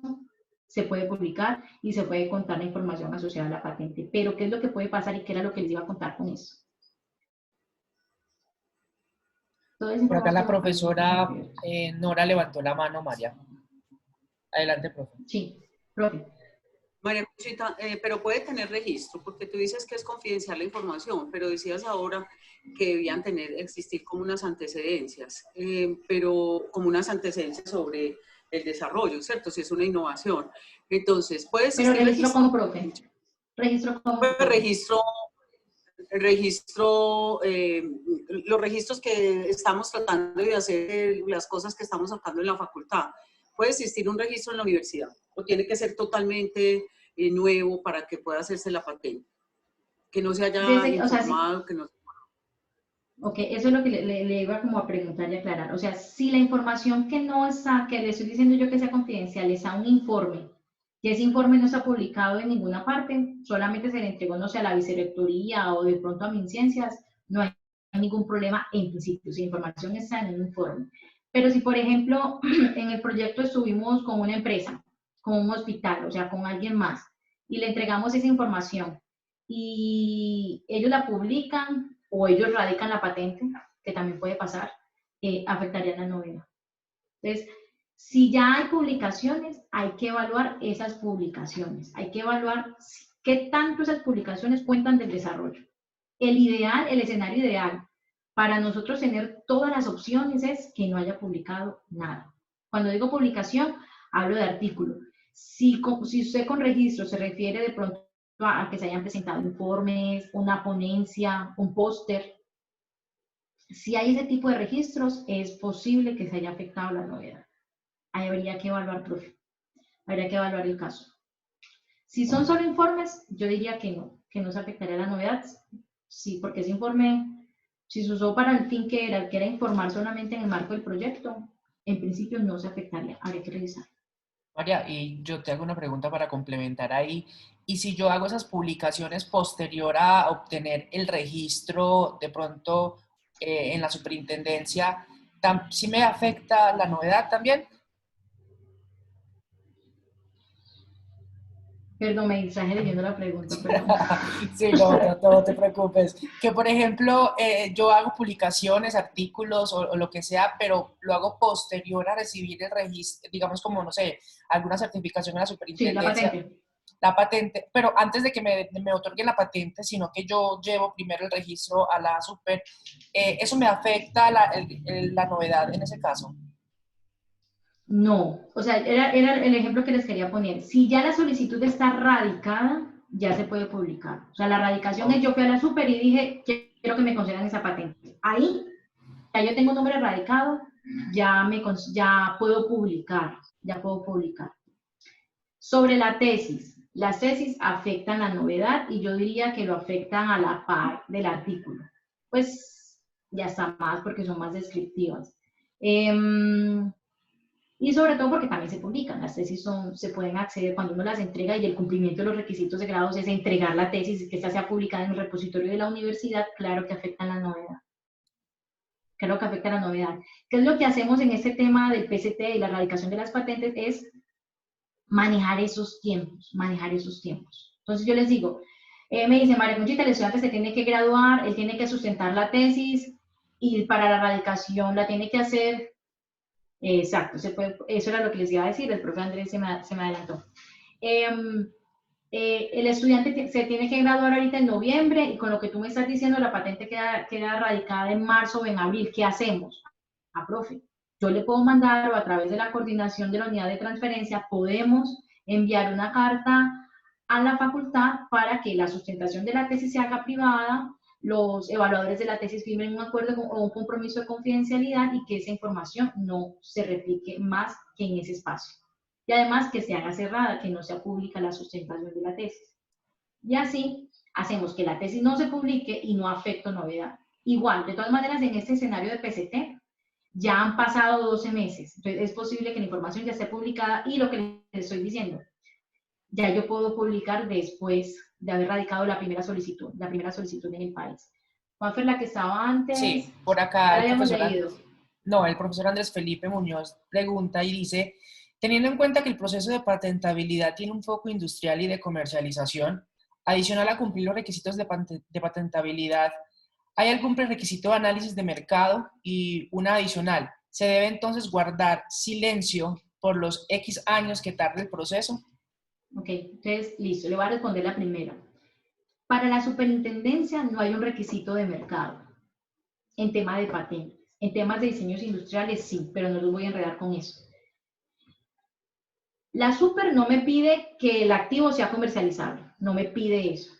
se puede publicar y se puede contar la información asociada a la patente. Pero, ¿qué es lo que puede pasar y qué era lo que les iba a contar con eso? Por acá la profesora Nora levantó la mano, María. Adelante, profe. Sí, profe. María Conchita, pero puede tener registro, porque tú dices que es confidencial la información, pero decías ahora que debían existir como unas antecedencias, pero como unas antecedencias sobre el desarrollo, ¿cierto? Si es una innovación. Entonces, puede existir pero registro como profe. Registro como los registros que estamos tratando de hacer, las cosas que estamos sacando en la facultad. ¿Puede existir un registro en la universidad o tiene que ser totalmente nuevo para que pueda hacerse la patente? Que no se haya informado, que no... Ok, eso es lo que le iba como a preguntar y aclarar. O sea, si la información que no está, que le estoy diciendo yo que sea confidencial, está un informe, que ese informe no está publicado en ninguna parte, solamente se le entregó, no sé, a la vicerrectoría o de pronto a MinCiencias, no hay ningún problema en principio, si la información está en un informe. Pero si, por ejemplo, en el proyecto estuvimos con una empresa, con un hospital, o sea, con alguien más, y le entregamos esa información, y ellos la publican, o ellos radican la patente, que también puede pasar, afectaría la novedad. Entonces, si ya hay publicaciones, hay que evaluar esas publicaciones, hay que evaluar qué tanto esas publicaciones cuentan del desarrollo. El ideal, el escenario ideal para nosotros tener todas las opciones es que no haya publicado nada. Cuando digo publicación, hablo de artículo. Si usted con registro se refiere de pronto a que se hayan presentado informes, una ponencia, un póster, si hay ese tipo de registros, es posible que se haya afectado la novedad. Ahí habría que evaluar, profe. Habría que evaluar el caso. Si son solo informes, yo diría que no se afectaría la novedad. Sí, porque ese informe, si se usó para el fin que era informar solamente en el marco del proyecto, en principio no se afectaría. Habría que revisar. María, y yo te hago una pregunta para complementar ahí. Y si yo hago esas publicaciones posterior a obtener el registro de pronto en la superintendencia, ¿sí me afecta la novedad también? Perdón, me distraje leyendo la pregunta, perdón. Sí, no te preocupes. Que, por ejemplo, yo hago publicaciones, artículos o lo que sea, pero lo hago posterior a recibir el registro, digamos como, no sé, alguna certificación en la superintendencia. Sí, la patente. La patente, pero antes de que me otorguen la patente, sino que yo llevo primero el registro a la super, ¿eso me afecta la novedad en ese caso? No, o sea, era el ejemplo que les quería poner. Si ya la solicitud está radicada, ya se puede publicar. O sea, la radicación es yo fui a la super y dije, quiero que me concedan esa patente. Ahí, ya yo tengo un nombre radicado, ya puedo publicar, Sobre la tesis, las tesis afectan la novedad y yo diría que lo afectan a la par del artículo. Pues ya está más porque son más descriptivas. Y sobre todo porque también se publican, las tesis se pueden acceder cuando uno las entrega y el cumplimiento de los requisitos de grados es entregar la tesis, que esta sea publicada en el repositorio de la universidad, claro que afecta la novedad. Claro que afecta la novedad. ¿Qué es lo que hacemos en este tema del PCT y la erradicación de las patentes? Es manejar esos tiempos, Entonces yo les digo, me dice María Conchita, el estudiante se tiene que graduar, él tiene que sustentar la tesis y para la erradicación la tiene que hacer. Exacto, eso era lo que les iba a decir, el profe Andrés se me adelantó. El estudiante se tiene que graduar ahorita en noviembre y con lo que tú me estás diciendo, la patente queda radicada en marzo o en abril. ¿Qué hacemos? Profe, yo le puedo mandar o a través de la coordinación de la unidad de transferencia podemos enviar una carta a la facultad para que la sustentación de la tesis se haga privada, los evaluadores de la tesis firmen un acuerdo o un compromiso de confidencialidad y que esa información no se replique más que en ese espacio. Y además que se haga cerrada, que no sea pública la sustentación de la tesis. Y así hacemos que la tesis no se publique y no afecte novedad. Igual, de todas maneras, en este escenario de PCT, ya han pasado 12 meses. Entonces, es posible que la información ya esté publicada y lo que les estoy diciendo, ya yo puedo publicar después de haber radicado la primera solicitud en el país. Juanfer, la que estaba antes, Sí, por ya acá la el habíamos profesor, leído. el profesor Andrés Felipe Muñoz pregunta y dice, teniendo en cuenta que el proceso de patentabilidad tiene un foco industrial y de comercialización, adicional a cumplir los requisitos de patentabilidad, ¿hay algún prerequisito de análisis de mercado? Y una adicional, ¿se debe entonces guardar silencio por los X años que tarde el proceso? Ok, entonces, listo, le voy a responder la primera. Para la superintendencia no hay un requisito de mercado en tema de patentes. En temas de diseños industriales sí, pero no los voy a enredar con eso. La super no me pide que el activo sea comercializable, no me pide eso.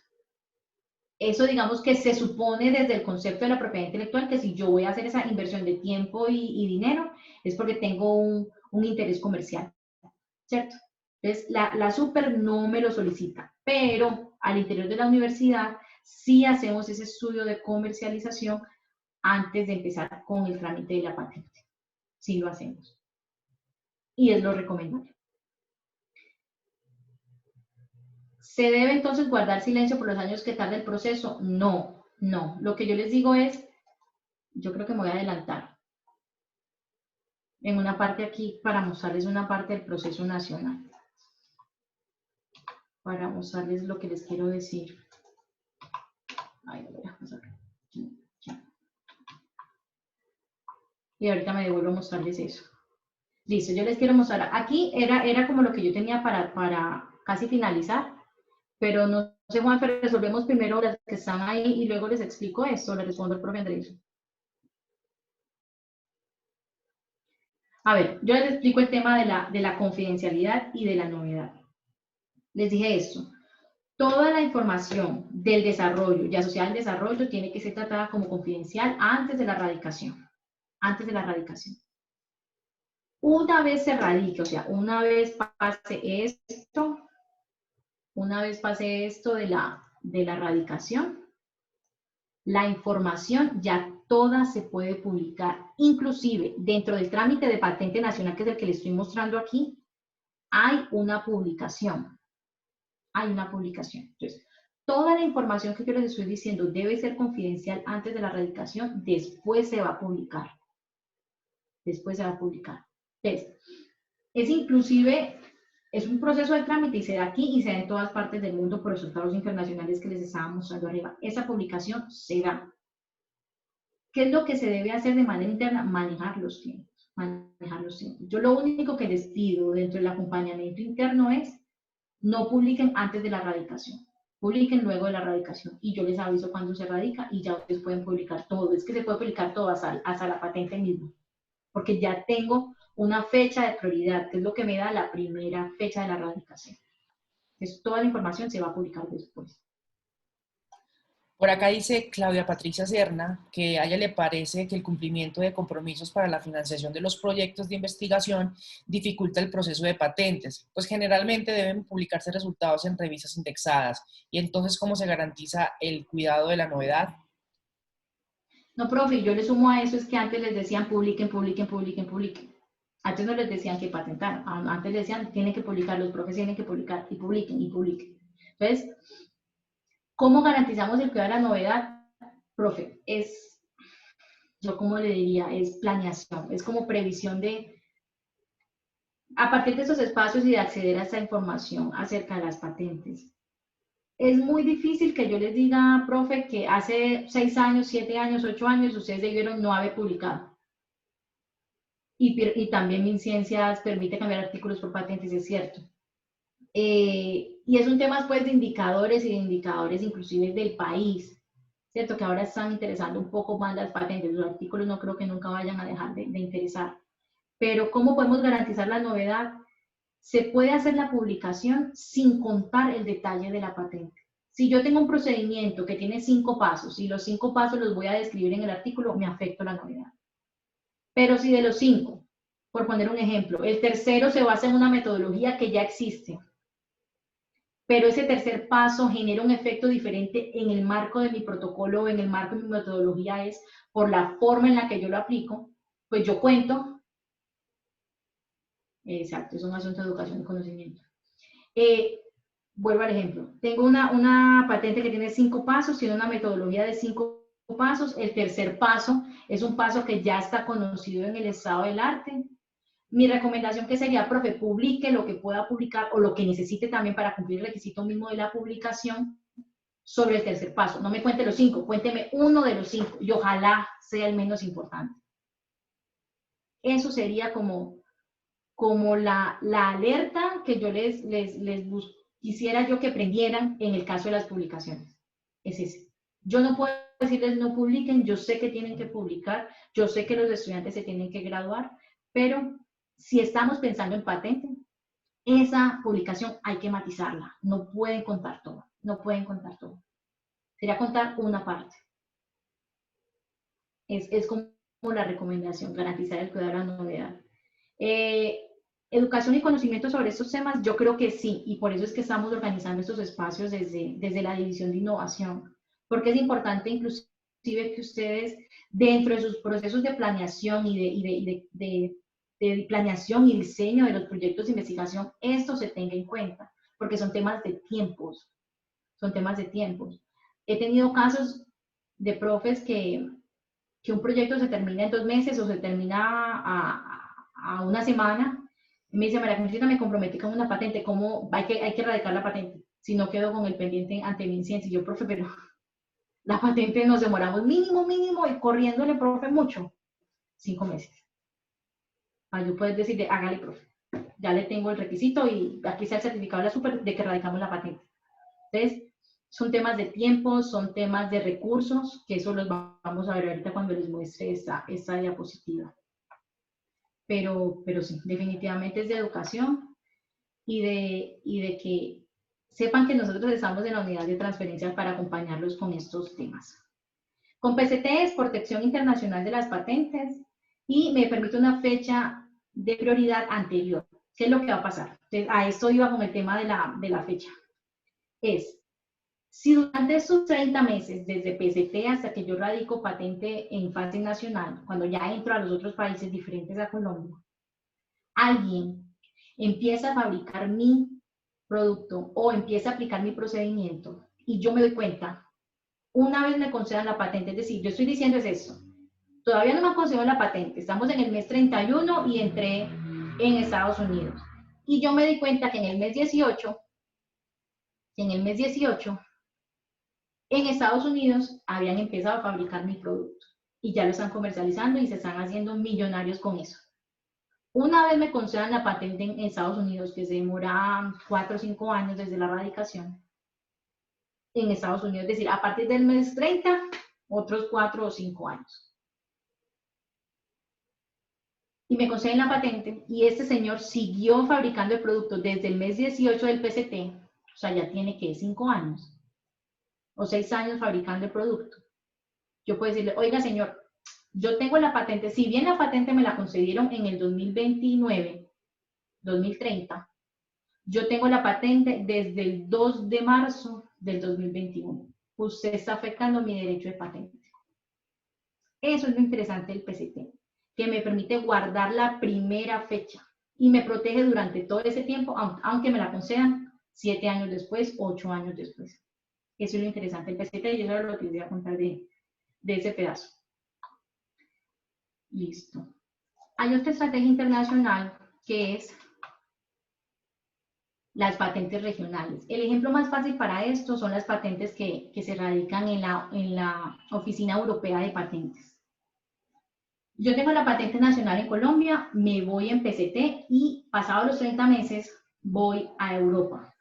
Eso digamos que se supone desde el concepto de la propiedad intelectual que si yo voy a hacer esa inversión de tiempo y dinero es porque tengo un interés comercial, ¿cierto? Entonces, la super no me lo solicita, pero al interior de la universidad sí hacemos ese estudio de comercialización antes de empezar con el trámite de la patente. Sí lo hacemos. Y es lo recomendable. ¿Se debe entonces guardar silencio por los años que tarda el proceso? No, no. Lo que yo les digo es, yo creo que me voy a adelantar en una parte aquí para mostrarles una parte del proceso nacional. Para mostrarles lo que les quiero decir. Ay, lo voy a pasar. Y ahorita me devuelvo a mostrarles eso. Listo, yo les quiero mostrar. Aquí era como lo que yo tenía para casi finalizar, pero no sé, Juan, pero resolvemos primero las que están ahí y luego les explico esto, le respondo al profe Andrés. A ver, yo les explico el tema de la confidencialidad y de la novedad. Les dije esto. Toda la información del desarrollo y asociada al desarrollo tiene que ser tratada como confidencial antes de la radicación. Antes de la radicación. Una vez se radique, o sea, una vez pase esto de la radicación, la información ya toda se puede publicar. Inclusive, dentro del trámite de patente nacional, que es el que les estoy mostrando aquí, hay una publicación. Hay una publicación. Entonces, toda la información que yo les estoy diciendo debe ser confidencial antes de la radicación, después se va a publicar. Después se va a publicar. Entonces, es un proceso de trámite y se da aquí y se da en todas partes del mundo por los tratados internacionales que les estaba mostrando arriba. Esa publicación se da. ¿Qué es lo que se debe hacer de manera interna? Manejar los tiempos. Manejar los tiempos. Yo lo único que les pido dentro del acompañamiento interno es no publiquen antes de la radicación. Publiquen luego de la radicación y yo les aviso cuando se radica y ya ustedes pueden publicar todo. Es que se puede publicar todo hasta la patente misma. Porque ya tengo una fecha de prioridad, que es lo que me da la primera fecha de la radicación. Entonces, toda la información se va a publicar después. Por acá dice Claudia Patricia Serna que a ella le parece que el cumplimiento de compromisos para la financiación de los proyectos de investigación dificulta el proceso de patentes, pues generalmente deben publicarse resultados en revistas indexadas. Y entonces, ¿cómo se garantiza el cuidado de la novedad? No, profe, yo le sumo a eso es que antes les decían publiquen, publiquen, publiquen, publiquen. Antes no les decían que patentaran, antes les decían tienen que publicar, los profes tienen que publicar y publiquen y publiquen. Entonces, ¿cómo garantizamos el cuidado de la novedad? Profe, yo como le diría, es planeación, es como previsión a partir de esos espacios y de acceder a esta información acerca de las patentes. Es muy difícil que yo les diga, profe, que hace 6 años, 7 años, 8 años, ustedes debieron no haber publicado. Y también MinCiencias permite cambiar artículos por patentes, es cierto. Y es un tema pues de indicadores y de indicadores inclusive del país, ¿cierto? Que ahora están interesando un poco más las patentes, los artículos no creo que nunca vayan a dejar de interesar. Pero ¿cómo podemos garantizar la novedad? Se puede hacer la publicación sin contar el detalle de la patente. Si yo tengo un procedimiento que tiene 5 pasos y los 5 pasos los voy a describir en el artículo, me afecta la novedad. Pero si de los 5, por poner un ejemplo, el tercero se basa en una metodología que ya existe, pero ese tercer paso genera un efecto diferente en el marco de mi protocolo, en el marco de mi metodología, es por la forma en la que yo lo aplico, pues yo cuento, exacto, es un asunto de educación y conocimiento. Vuelvo al ejemplo, tengo una patente que tiene 5 pasos, tiene una metodología de 5 pasos, el tercer paso es un paso que ya está conocido en el estado del arte. Mi recomendación que sería, profe, publique lo que pueda publicar o lo que necesite también para cumplir el requisito mismo de la publicación sobre el tercer paso. No me cuente los 5, cuénteme uno de los 5 y ojalá sea el menos importante. Eso sería como la alerta que yo quisiera yo que prendieran en el caso de las publicaciones. Es ese. Yo no puedo decirles no publiquen, yo sé que tienen que publicar, yo sé que los estudiantes se tienen que graduar, pero si estamos pensando en patente, esa publicación hay que matizarla. No pueden contar todo, no pueden contar todo. Sería contar una parte. Es como la recomendación, garantizar el cuidado de la novedad. Educación y conocimiento sobre estos temas, yo creo que sí, y por eso es que estamos organizando estos espacios desde la División de Innovación, porque es importante inclusive que ustedes, dentro de sus procesos de planeación y de planeación y diseño de los proyectos de investigación, esto se tenga en cuenta, porque son temas de tiempos, son temas de tiempos. He tenido casos de profes que un proyecto se termina en 2 meses o se termina a una semana, y me dice, María Conchita, me comprometí con una patente, ¿cómo hay que erradicar la patente? Si no quedo con el pendiente ante mi incidencia. Y yo, profe, pero la patente nos demoramos mínimo, y corriéndole, profe, mucho, 5 meses. Para yo poder decirle, hágale, profe, ya le tengo el requisito y aquí está el certificado de la super de que erradicamos la patente. Entonces, son temas de tiempo, son temas de recursos, que eso los vamos a ver ahorita cuando les muestre esta diapositiva. Pero sí, definitivamente es de educación y de que sepan que nosotros estamos en la unidad de transferencia para acompañarlos con estos temas. Con PCT es Protección Internacional de las Patentes y me permite una fecha de prioridad anterior. ¿Qué es lo que va a pasar? Entonces, a esto iba con el tema de la fecha. Si durante estos 30 meses, desde PCT hasta que yo radico patente en fase nacional, cuando ya entro a los otros países diferentes a Colombia, alguien empieza a fabricar mi producto o empieza a aplicar mi procedimiento y yo me doy cuenta, una vez me concedan la patente, es decir, yo estoy diciendo es eso, todavía no me han concedido la patente, estamos en el mes 31 y entré en Estados Unidos. Y yo me di cuenta que en el mes 18, en Estados Unidos habían empezado a fabricar mi producto y ya lo están comercializando y se están haciendo millonarios con eso. Una vez me concedan la patente en Estados Unidos, que se demora 4 o 5 años desde la radicación, en Estados Unidos, es decir, a partir del mes 30, otros 4 o 5 años. Y me conceden la patente y este señor siguió fabricando el producto desde el mes 18 del PCT, o sea, ya tiene que 5 años o 6 años fabricando el producto. Yo puedo decirle, oiga señor, yo tengo la patente, si bien la patente me la concedieron en el 2029, 2030, yo tengo la patente desde el 2 de marzo del 2021. Usted está afectando mi derecho de patente. Eso es lo interesante del PCT, que me permite guardar la primera fecha y me protege durante todo ese tiempo, aunque me la concedan 7 años después, 8 años después. Eso es lo interesante del PCT y eso es lo que les voy a contar de ese pedazo. Listo. Hay otra estrategia internacional que es las patentes regionales. El ejemplo más fácil para esto son las patentes que se radican en la Oficina Europea de Patentes. Yo tengo la patente nacional en Colombia, me voy en PCT y pasados los 30 meses voy a Europa.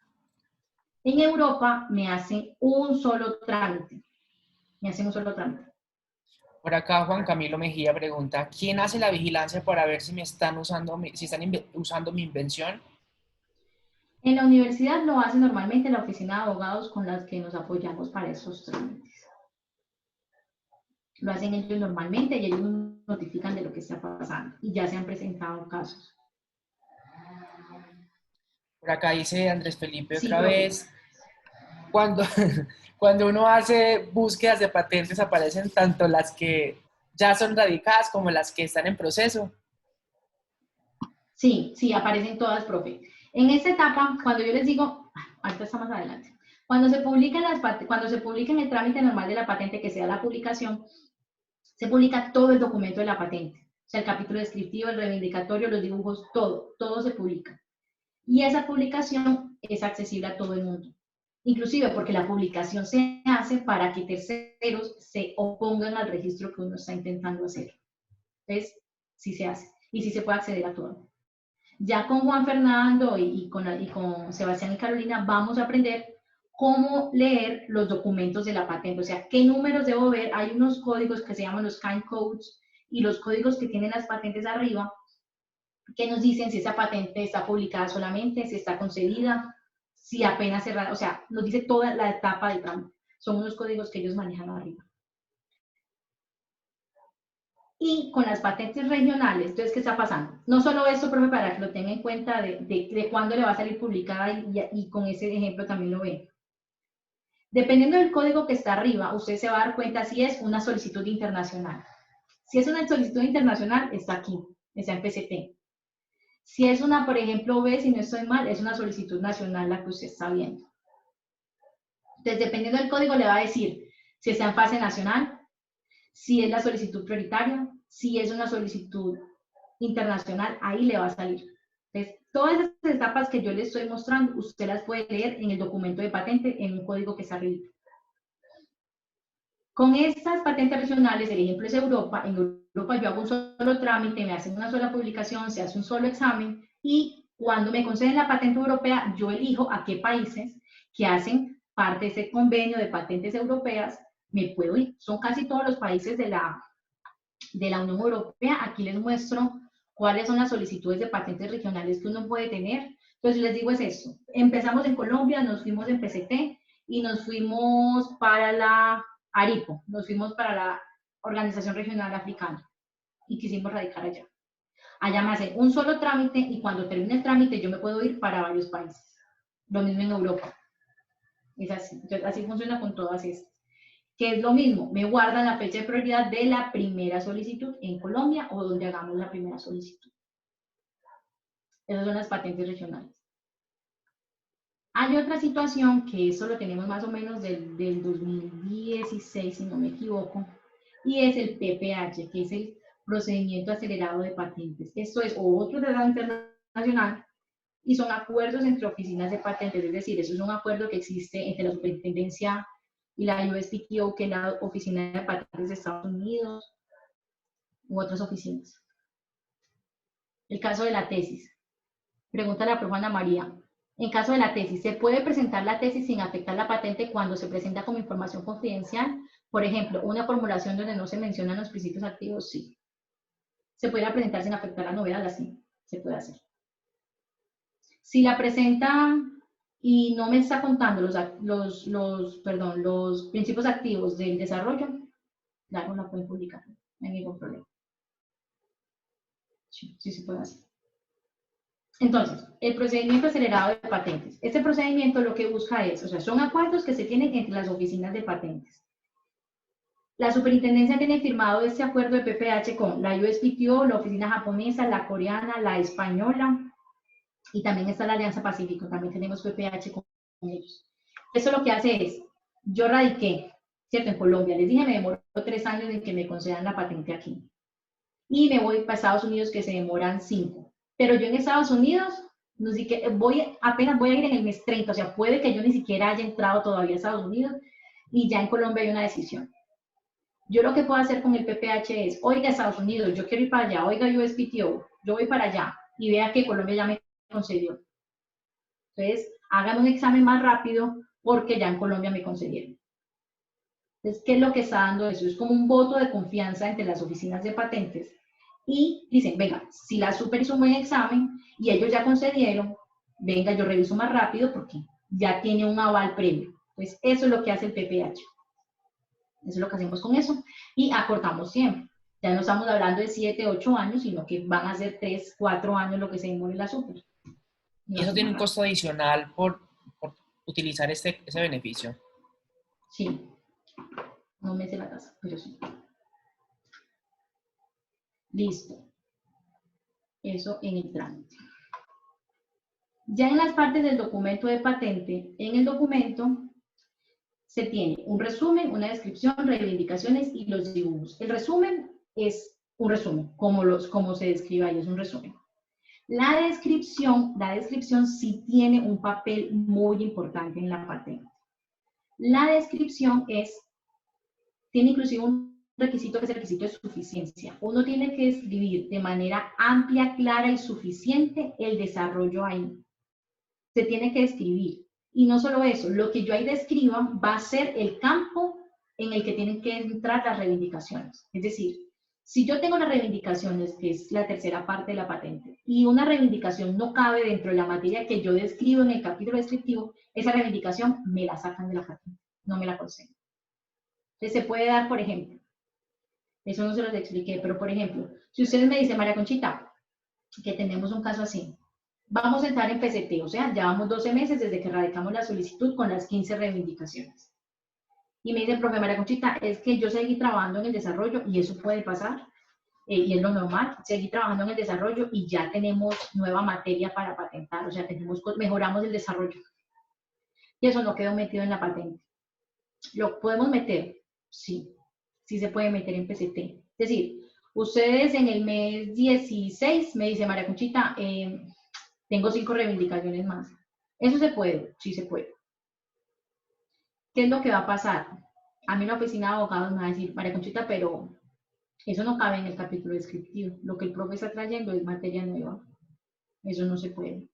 En Europa me hacen un solo trámite. Por acá Juan Camilo Mejía pregunta, ¿quién hace la vigilancia para ver si están usando mi invención? En la universidad lo hace normalmente la oficina de abogados con las que nos apoyamos para esos trámites. Lo hacen ellos normalmente y ellos nos notifican de lo que está pasando y ya se han presentado casos. Por acá dice Andrés Felipe Sí, otra vez, Cuando, cuando uno hace búsquedas de patentes aparecen tanto las que ya son radicadas como las que están en proceso. Sí, sí, aparecen todas, profe. En esta etapa, cuando yo les digo, ahorita está más adelante, cuando se publica en el trámite normal de la patente, que sea la publicación, se publica todo el documento de la patente. O sea, el capítulo descriptivo, el reivindicatorio, los dibujos, todo se publica. Y esa publicación es accesible a todo el mundo. Inclusive porque la publicación se hace para que terceros se opongan al registro que uno está intentando hacer. Entonces, sí se hace y sí se puede acceder a todo. Ya con Juan Fernando y con Sebastián y Carolina vamos a aprender cómo leer los documentos de la patente, o sea, qué números debo ver. Hay unos códigos que se llaman los kind codes y los códigos que tienen las patentes arriba que nos dicen si esa patente está publicada solamente, si está concedida, si apenas cerrada, o sea, nos dice toda la etapa del trámite. Son unos códigos que ellos manejan arriba. Y con las patentes regionales, entonces, ¿qué está pasando? No solo esto, profe, para que lo tenga en cuenta de cuándo le va a salir publicada y con ese ejemplo también lo ve. Dependiendo del código que está arriba, usted se va a dar cuenta si es una solicitud internacional. Si es una solicitud internacional, está aquí, está en PCT. Si es una, por ejemplo, B, si no estoy mal, es una solicitud nacional la que usted está viendo. Entonces, dependiendo del código, le va a decir si está en fase nacional, si es la solicitud prioritaria, si es una solicitud internacional, ahí le va a salir. Entonces, todas esas etapas que yo le estoy mostrando, usted las puede leer en el documento de patente, en un código que está arriba. Con estas patentes regionales, el ejemplo es Europa. En Europa yo hago un solo trámite, me hacen una sola publicación, se hace un solo examen y cuando me conceden la patente europea, yo elijo a qué países que hacen parte de ese convenio de patentes europeas me puedo ir. Son casi todos los países de la Unión Europea. Aquí les muestro cuáles son las solicitudes de patentes regionales que uno puede tener. Entonces les digo es esto. Empezamos en Colombia, nos fuimos en PCT y nos fuimos para la ARIPO, nos fuimos para la Organización Regional Africana y quisimos radicar allá. Allá me hacen un solo trámite y cuando termine el trámite yo me puedo ir para varios países. Lo mismo en Europa. Es así. Entonces, así funciona con todas estas. Que es lo mismo, me guardan la fecha de prioridad de la primera solicitud en Colombia o donde hagamos la primera solicitud. Esas son las patentes regionales. Hay otra situación que eso lo tenemos más o menos del 2016, si no me equivoco, y es el PPH, que es el Procedimiento Acelerado de Patentes. Esto es otro tratado internacional y son acuerdos entre oficinas de patentes, es decir, eso es un acuerdo que existe entre la Superintendencia y la USPTO, que es la Oficina de Patentes de Estados Unidos, u otras oficinas. El caso de la tesis. Pregunta la profe Ana María. En caso de la tesis, ¿se puede presentar la tesis sin afectar la patente cuando se presenta como información confidencial? Por ejemplo, una formulación donde no se mencionan los principios activos, sí. ¿Se puede presentar sin afectar la novedad? Así, se puede hacer. Si la presenta y no me está contando los principios activos del desarrollo, claro, la pueden publicar, no hay ningún problema. Sí, sí se puede hacer. Entonces, el procedimiento acelerado de patentes. Este procedimiento lo que busca es, o sea, son acuerdos que se tienen entre las oficinas de patentes. La superintendencia tiene firmado este acuerdo de PPH con la USPTO, la oficina japonesa, la coreana, la española, y también está la Alianza Pacífico, también tenemos PPH con ellos. Eso lo que hace es, yo radiqué, ¿cierto? En Colombia, les dije, me demoró 3 años en que me concedan la patente aquí. Y me voy para Estados Unidos, que se demoran 5. Pero yo en Estados Unidos, no sé qué, apenas voy a ir en el mes 30, o sea, puede que yo ni siquiera haya entrado todavía a Estados Unidos y ya en Colombia hay una decisión. Yo lo que puedo hacer con el PPH es, oiga, Estados Unidos, yo quiero ir para allá, oiga, USPTO, yo voy para allá y vea que Colombia ya me concedió. Entonces, hagan un examen más rápido porque ya en Colombia me concedieron. Entonces, ¿qué es lo que está dando eso? Es como un voto de confianza entre las oficinas de patentes y dicen, venga, si la super hizo un buen examen y ellos ya concedieron, venga, yo reviso más rápido porque ya tiene un aval previo. Pues eso es lo que hace el PPH. Eso es lo que hacemos con eso y acortamos tiempo. Ya no estamos hablando de 7, 8 años, sino que van a ser 3, 4 años lo que se demore la super. Y eso tiene un costo adicional utilizar ese beneficio. Sí, no me sé la tasa, pero sí. Listo. Eso en el trámite. Ya en las partes del documento de patente, en el documento se tiene un resumen, una descripción, reivindicaciones y los dibujos. El resumen es un resumen, como se describe ahí, es un resumen. La descripción sí tiene un papel muy importante en la patente. La descripción tiene inclusive un requisito que es el requisito de suficiencia. Uno tiene que describir de manera amplia, clara y suficiente el desarrollo ahí. Se tiene que describir. Y no solo eso, lo que yo ahí describa va a ser el campo en el que tienen que entrar las reivindicaciones. Es decir, si yo tengo las reivindicaciones, que es la tercera parte de la patente, y una reivindicación no cabe dentro de la materia que yo describo en el capítulo descriptivo, esa reivindicación me la sacan de la patente, no me la conceden. Entonces se puede dar, por ejemplo, eso no se los expliqué, pero por ejemplo, si ustedes me dicen, María Conchita, que tenemos un caso así, vamos a entrar en PCT, o sea, llevamos 12 meses desde que radicamos la solicitud con las 15 reivindicaciones. Y me dice, profe María Conchita, es que yo seguí trabajando en el desarrollo y eso puede pasar, y es lo normal, seguí trabajando en el desarrollo y ya tenemos nueva materia para patentar, o sea, mejoramos el desarrollo. Y eso no quedó metido en la patente. ¿Lo podemos meter? Sí, sí se puede meter en PCT. Es decir, ustedes en el mes 16 me dice María Conchita, tengo 5 reivindicaciones más. ¿Eso se puede? Sí se puede. ¿Qué es lo que va a pasar? A mí la oficina de abogados me va a decir, María Conchita, pero eso no cabe en el capítulo descriptivo. Lo que el profe está trayendo es materia nueva. Eso no se puede.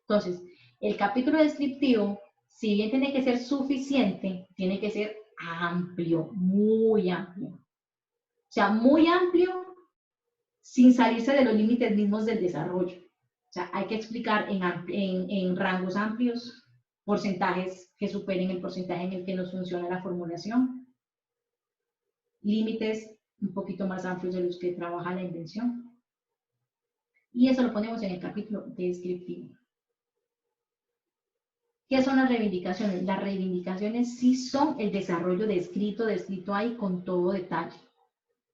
Entonces, el capítulo descriptivo, si bien tiene que ser suficiente, tiene que ser amplio, muy amplio. O sea, muy amplio sin salirse de los límites mismos del desarrollo. O sea, hay que explicar en rangos amplios, porcentajes que superen el porcentaje en el que nos funciona la formulación, límites un poquito más amplios de los que trabaja la invención. Y eso lo ponemos en el capítulo descriptivo. ¿Qué son las reivindicaciones? Las reivindicaciones sí son el desarrollo descrito ahí con todo detalle.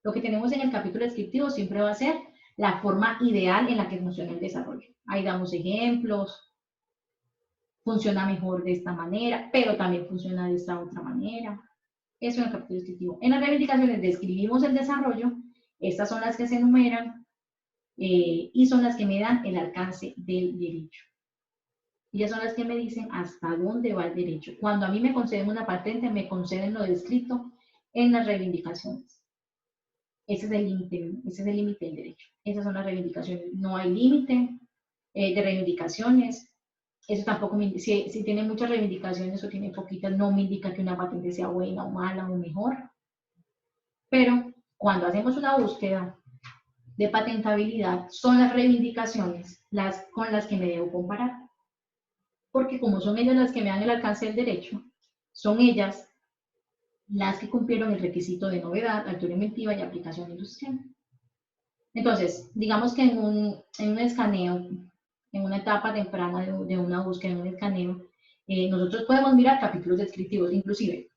Lo que tenemos en el capítulo descriptivo siempre va a ser la forma ideal en la que funciona el desarrollo. Ahí damos ejemplos, funciona mejor de esta manera, pero también funciona de esta otra manera. Eso en el capítulo descriptivo. En las reivindicaciones describimos el desarrollo, estas son las que se enumeran y son las que me dan el alcance del derecho. Y ellas son las que me dicen hasta dónde va el derecho. Cuando a mí me conceden una patente, me conceden lo descrito en las reivindicaciones. Ese es el límite del derecho. Esas son las reivindicaciones. No hay límite de reivindicaciones. Eso tampoco si tiene muchas reivindicaciones o tiene poquitas, no me indica que una patente sea buena o mala o mejor. Pero cuando hacemos una búsqueda de patentabilidad, son las reivindicaciones con las que me debo comparar. Porque como son ellas las que me dan el alcance del derecho, son ellas las que cumplieron el requisito de novedad, altura inventiva y aplicación industrial. Entonces, digamos que en un escaneo, en una etapa temprana de una búsqueda, en un escaneo, nosotros podemos mirar capítulos descriptivos, inclusive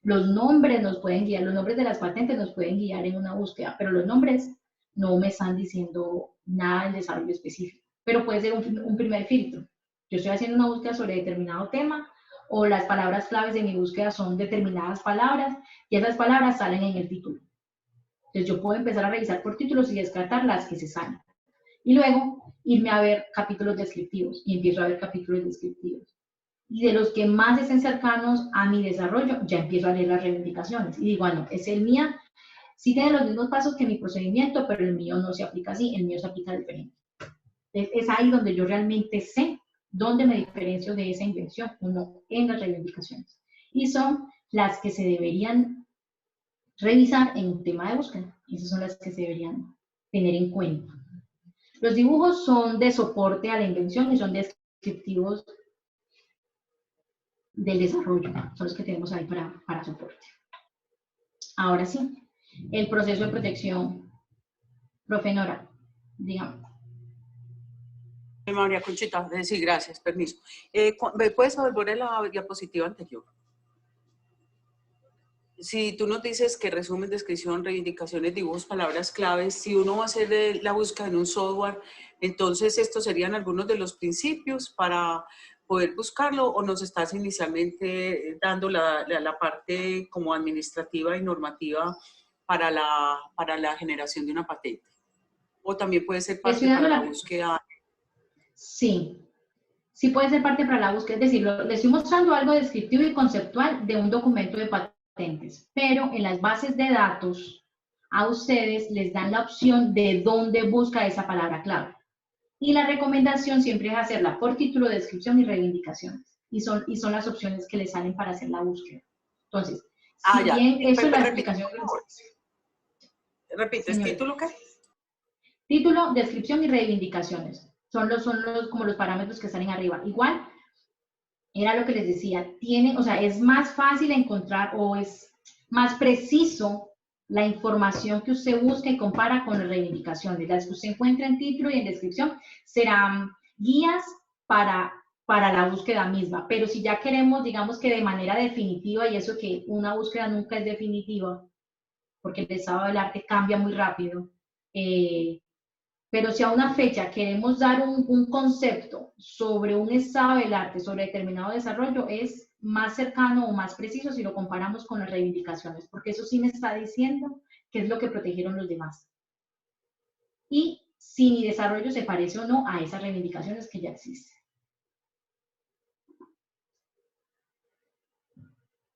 los nombres nos pueden guiar, los nombres de las patentes nos pueden guiar en una búsqueda, pero los nombres no me están diciendo nada del desarrollo específico, pero puede ser un primer filtro. Yo estoy haciendo una búsqueda sobre determinado tema o las palabras claves de mi búsqueda son determinadas palabras y esas palabras salen en el título. Entonces yo puedo empezar a revisar por títulos y descartar las que se salen. Y luego irme a ver capítulos descriptivos y empiezo a ver capítulos descriptivos. Y de los que más estén cercanos a mi desarrollo, ya empiezo a leer las reivindicaciones. Y digo, bueno, es el mío, sí tiene los mismos pasos que mi procedimiento, pero el mío no se aplica así, el mío se aplica diferente. Es ahí donde yo realmente sé dónde me diferencio de esa invención o no, en las reivindicaciones. Y son las que se deberían revisar en un tema de búsqueda. Esas son las que se deberían tener en cuenta. Los dibujos son de soporte a la invención y son descriptivos del desarrollo. Son los que tenemos ahí para soporte. Ahora sí, el proceso de protección. Profe Nora, dígame. María Conchita, sí, gracias, permiso. ¿Me puedes volver a la diapositiva anterior? Si tú nos dices que resumen, descripción, reivindicaciones, dibujos, palabras claves, si uno va a hacer la búsqueda en un software, entonces estos serían algunos de los principios para poder buscarlo, o nos estás inicialmente dando la parte como administrativa y normativa para la generación de una patente. O también puede ser parte para la búsqueda. Sí, sí puede ser parte para la búsqueda, es decir, le estoy mostrando algo descriptivo y conceptual de un documento de patentes, pero en las bases de datos a ustedes les dan la opción de dónde busca esa palabra clave. Y la recomendación siempre es hacerla por título, descripción y reivindicaciones. Y son las opciones que les salen para hacer la búsqueda. Entonces, si bien eso es la explicación. ¿Repites título qué? Título, descripción y reivindicaciones. Son como los parámetros que salen arriba. Igual, era lo que les decía, o sea, es más fácil encontrar o es más preciso la información que usted busca y compara con las reivindicaciones. Las que usted encuentra en título y en descripción serán guías para la búsqueda misma. Pero si ya queremos, digamos que de manera definitiva, y eso que una búsqueda nunca es definitiva, porque el estado del arte cambia muy rápido, pero si a una fecha queremos dar un concepto sobre un estado del arte, sobre determinado desarrollo, es más cercano o más preciso si lo comparamos con las reivindicaciones, porque eso sí me está diciendo qué es lo que protegieron los demás. Y si mi desarrollo se parece o no a esas reivindicaciones que ya existen.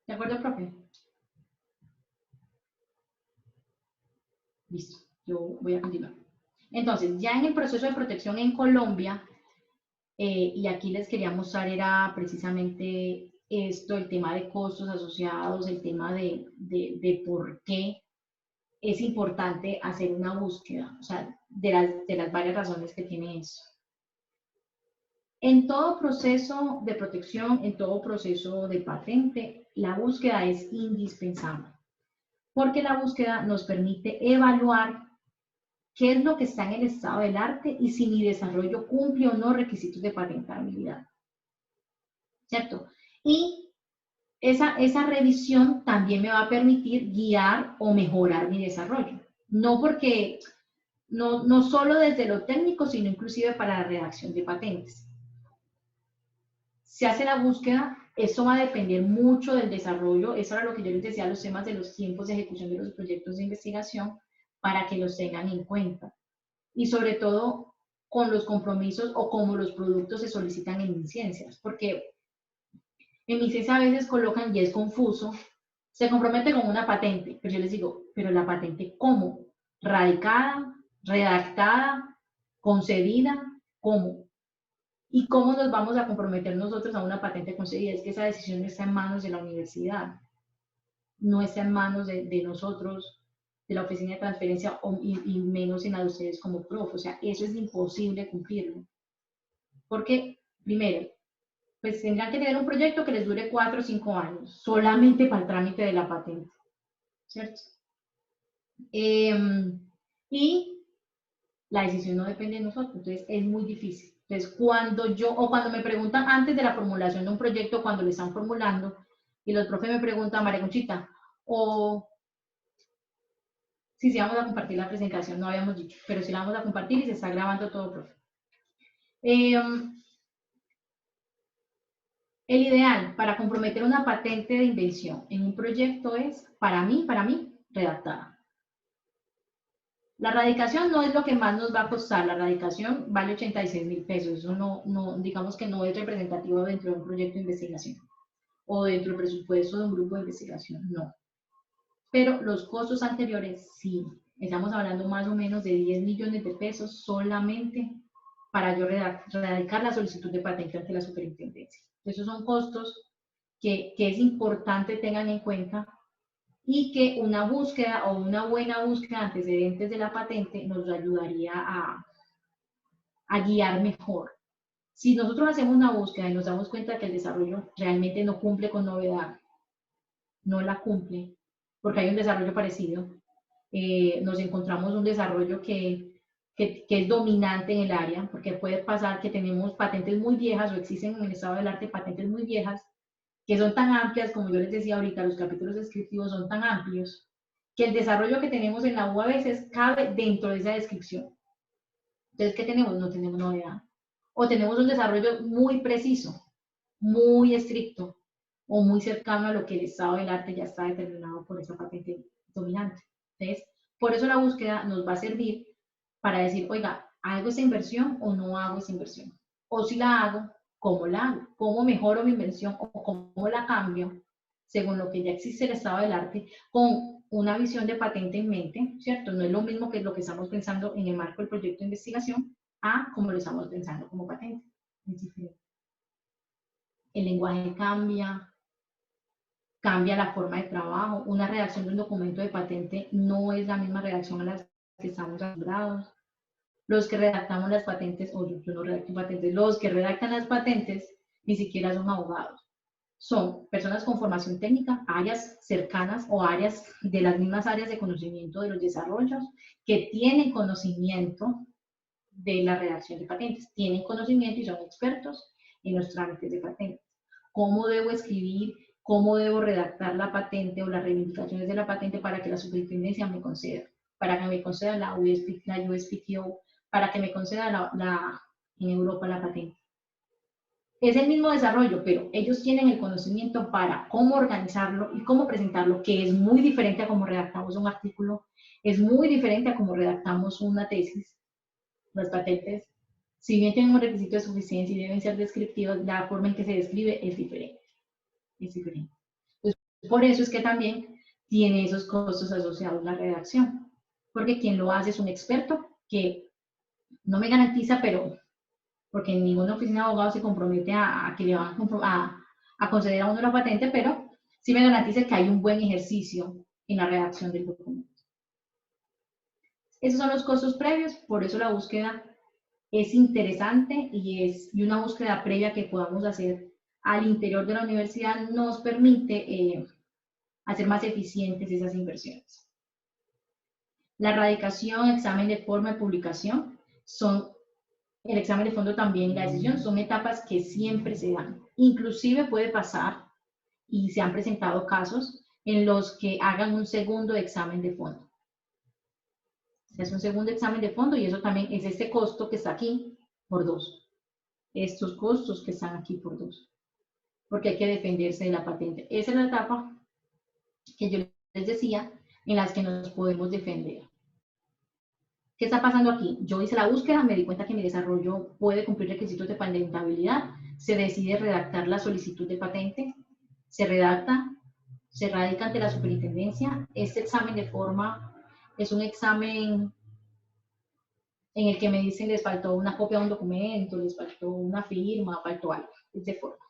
¿De acuerdo, profe? Listo, yo voy a continuar. Entonces, ya en el proceso de protección en Colombia, y aquí les quería mostrar era precisamente esto, el tema de costos asociados, el tema de por qué es importante hacer una búsqueda, o sea, de las varias razones que tiene eso. En todo proceso de protección, en todo proceso de patente, la búsqueda es indispensable, porque la búsqueda nos permite evaluar qué es lo que está en el estado del arte y si mi desarrollo cumple o no requisitos de patentabilidad. ¿Cierto? Y esa revisión también me va a permitir guiar o mejorar mi desarrollo. No porque, no solo desde lo técnico, sino inclusive para la redacción de patentes. Se hace la búsqueda, eso va a depender mucho del desarrollo, eso era lo que yo les decía, los temas de los tiempos de ejecución de los proyectos de investigación, para que los tengan en cuenta. Y sobre todo con los compromisos o como los productos se solicitan en licencias, porque en licencia a veces colocan, y es confuso, se compromete con una patente, pero yo les digo, pero la patente ¿cómo? ¿Radicada? ¿Redactada? ¿Concedida? ¿Cómo? ¿Y cómo nos vamos a comprometer nosotros a una patente concedida? Es que esa decisión está en manos de la universidad, no está en manos de nosotros, de la oficina de transferencia, y menos en la de ustedes como profe. O sea, eso es imposible cumplirlo. Porque, primero, pues tendrán que tener un proyecto que les dure 4 o 5 años, solamente para el trámite de la patente, ¿cierto? Y la decisión no depende de nosotros, entonces es muy difícil. Entonces, cuando me preguntan antes de la formulación de un proyecto, cuando lo están formulando, y los profes me preguntan, María Conchita, sí, vamos a compartir la presentación, no habíamos dicho, pero sí la vamos a compartir y se está grabando todo, profe. El ideal para comprometer una patente de invención en un proyecto es, para mí, redactada. La radicación no es lo que más nos va a costar, la radicación vale 86.000 pesos, eso no, digamos que no es representativo dentro de un proyecto de investigación o dentro del presupuesto de un grupo de investigación, no. Pero los costos anteriores sí, estamos hablando más o menos de 10 millones de pesos solamente para yo radicar la solicitud de patente ante la superintendencia. Esos son costos que es importante tengan en cuenta y que una búsqueda o una buena búsqueda de antecedentes de la patente nos ayudaría a guiar mejor. Si nosotros hacemos una búsqueda y nos damos cuenta que el desarrollo realmente no cumple con novedad, no la cumple, porque hay un desarrollo parecido, nos encontramos un desarrollo que que es dominante en el área, porque puede pasar que tenemos patentes muy viejas o existen en el estado del arte patentes muy viejas, que son tan amplias, como yo les decía ahorita, los capítulos descriptivos son tan amplios, que el desarrollo que tenemos en la U a veces cabe dentro de esa descripción. Entonces, ¿qué tenemos? No tenemos novedad. O tenemos un desarrollo muy preciso, muy estricto, o muy cercano a lo que el estado del arte ya está determinado por esa patente dominante. Entonces, por eso la búsqueda nos va a servir para decir, oiga, ¿hago esa inversión o no hago esa inversión? O si la hago, ¿cómo la hago? ¿Cómo mejoro mi inversión o cómo la cambio según lo que ya existe el estado del arte con una visión de patente en mente, ¿cierto? No es lo mismo que lo que estamos pensando en el marco del proyecto de investigación a como lo estamos pensando como patente. Es diferente. El lenguaje cambia, cambia la forma de trabajo. Una redacción de un documento de patente no es la misma redacción a la que estamos acostumbrados. Los que redactamos las patentes, o yo no redacto patentes, los que redactan las patentes ni siquiera son abogados. Son personas con formación técnica, áreas cercanas o áreas de las mismas áreas de conocimiento de los desarrollos, que tienen conocimiento de la redacción de patentes, tienen conocimiento y son expertos en los trámites de patentes. ¿Cómo debo escribir? ¿Cómo debo redactar la patente o las reivindicaciones de la patente para que la superintendencia me conceda? Para que me conceda la USPTO, para que me conceda en Europa la patente. Es el mismo desarrollo, pero ellos tienen el conocimiento para cómo organizarlo y cómo presentarlo, que es muy diferente a cómo redactamos un artículo, es muy diferente a cómo redactamos una tesis. Las patentes, si bien tienen un requisito de suficiencia y deben ser descriptivas, la forma en que se describe es diferente. Es diferente. Entonces, por eso es que también tiene esos costos asociados a la redacción, porque quien lo hace es un experto que no me garantiza, pero porque ninguna oficina de abogados se compromete a que le van a conceder a uno la patente, pero sí me garantiza que hay un buen ejercicio en la redacción del documento. Esos son los costos previos, por eso la búsqueda es interesante y una búsqueda previa que podamos hacer al interior de la universidad nos permite hacer más eficientes esas inversiones. La radicación, examen de forma y publicación son el examen de fondo también y la decisión son etapas que siempre se dan. Inclusive puede pasar, y se han presentado casos, en los que hagan un segundo examen de fondo. Es un segundo examen de fondo y eso también es este costo que está aquí por 2. Estos costos que están aquí por 2. Porque hay que defenderse de la patente. Esa es la etapa que yo les decía en las que nos podemos defender. ¿Qué está pasando aquí? Yo hice la búsqueda, me di cuenta que mi desarrollo puede cumplir requisitos de patentabilidad, se decide redactar la solicitud de patente, se redacta, se radica ante la superintendencia. Este examen de forma es un examen en el que me dicen les faltó una copia de un documento, les faltó una firma, faltó algo, es de forma.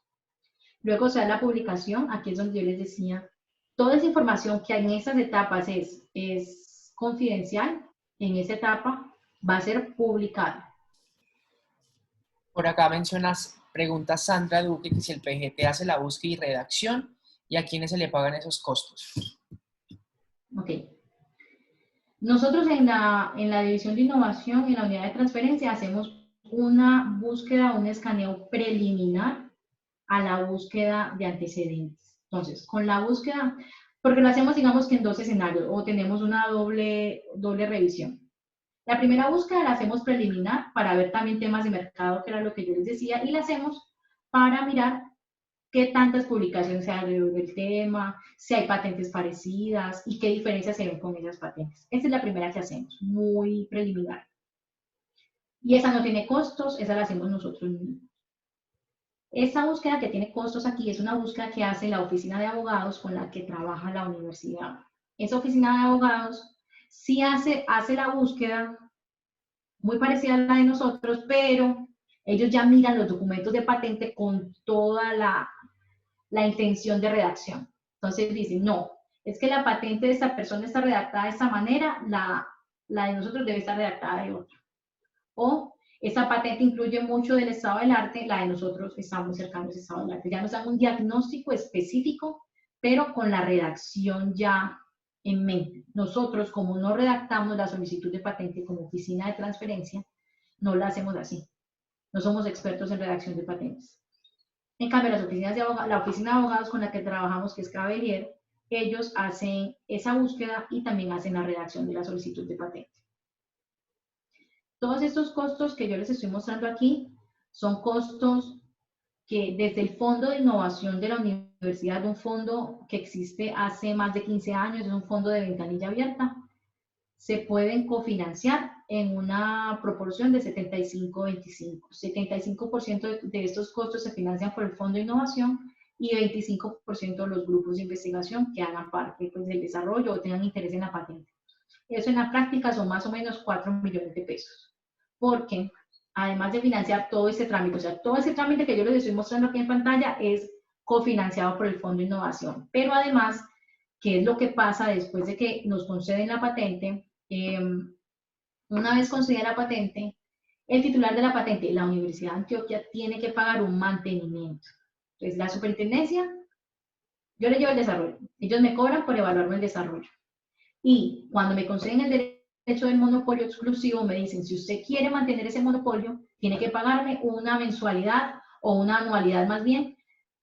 Luego se da la publicación, aquí es donde yo les decía, toda esa información que hay en esas etapas es confidencial. En esa etapa va a ser publicada. Por acá pregunta Sandra Duque, que si el PGT hace la búsqueda y redacción y a quiénes se le pagan esos costos. Ok. Nosotros en la división de innovación, en la unidad de transferencia, hacemos una búsqueda, un escaneo preliminar a la búsqueda de antecedentes. Entonces, con la búsqueda, porque lo hacemos, digamos que en 2 escenarios, o tenemos una doble revisión. La primera búsqueda la hacemos preliminar para ver también temas de mercado, que era lo que yo les decía, y la hacemos para mirar qué tantas publicaciones se han del tema, si hay patentes parecidas y qué diferencias se ven con esas patentes. Esa es la primera que hacemos, muy preliminar. Y esa no tiene costos, esa la hacemos nosotros mismos. Esa búsqueda que tiene costos aquí es una búsqueda que hace la oficina de abogados con la que trabaja la universidad. Esa oficina de abogados sí hace la búsqueda muy parecida a la de nosotros, pero ellos ya miran los documentos de patente con toda la intención de redacción. Entonces dicen, no, es que la patente de esta persona está redactada de esta manera, la de nosotros debe estar redactada de otra. O esta patente incluye mucho del estado del arte, la de nosotros está muy cercana al estado del arte. Ya nos dan un diagnóstico específico, pero con la redacción ya en mente. Nosotros, como no redactamos la solicitud de patente como oficina de transferencia, no la hacemos así. No somos expertos en redacción de patentes. En cambio, las oficinas de abogados, la oficina de abogados con la que trabajamos, que es Cabellier, ellos hacen esa búsqueda y también hacen la redacción de la solicitud de patente. Todos estos costos que yo les estoy mostrando aquí son costos que desde el Fondo de Innovación de la Universidad, un fondo que existe hace más de 15 años, es un fondo de ventanilla abierta, se pueden cofinanciar en una proporción de 75-25. 75% de estos costos se financian por el Fondo de Innovación y 25% los grupos de investigación que hagan parte pues, del desarrollo o tengan interés en la patente. Eso en la práctica son más o menos 4 millones de pesos. Porque además de financiar todo ese trámite, o sea, todo ese trámite que yo les estoy mostrando aquí en pantalla es cofinanciado por el Fondo de Innovación. Pero además, ¿qué es lo que pasa después de que nos conceden la patente? Una vez concedida la patente, el titular de la patente, la Universidad de Antioquia, tiene que pagar un mantenimiento. Entonces, la superintendencia, yo le llevo el desarrollo. Ellos me cobran por evaluarme el desarrollo. Y cuando me conceden el derecho del monopolio exclusivo, me dicen, si usted quiere mantener ese monopolio, tiene que pagarme una mensualidad o una anualidad más bien,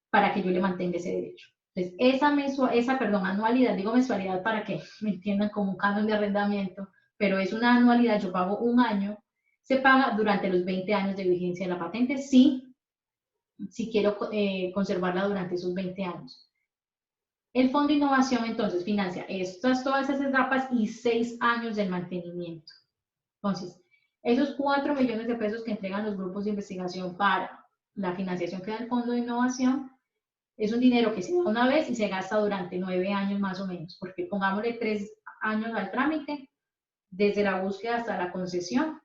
para que yo le mantenga ese derecho. Entonces, esa anualidad, digo mensualidad para que me entiendan como un canon de arrendamiento, pero es una anualidad, yo pago un año, se paga durante los 20 años de vigencia de la patente, si quiero conservarla durante esos 20 años. El Fondo de Innovación, entonces, financia todas esas etapas y 6 años del mantenimiento. Entonces, esos 4 millones de pesos que entregan los grupos de investigación para la financiación que da el Fondo de Innovación, es un dinero que se da una vez y se gasta durante 9 años más o menos, porque pongámosle 3 años al trámite, desde la búsqueda hasta la concesión,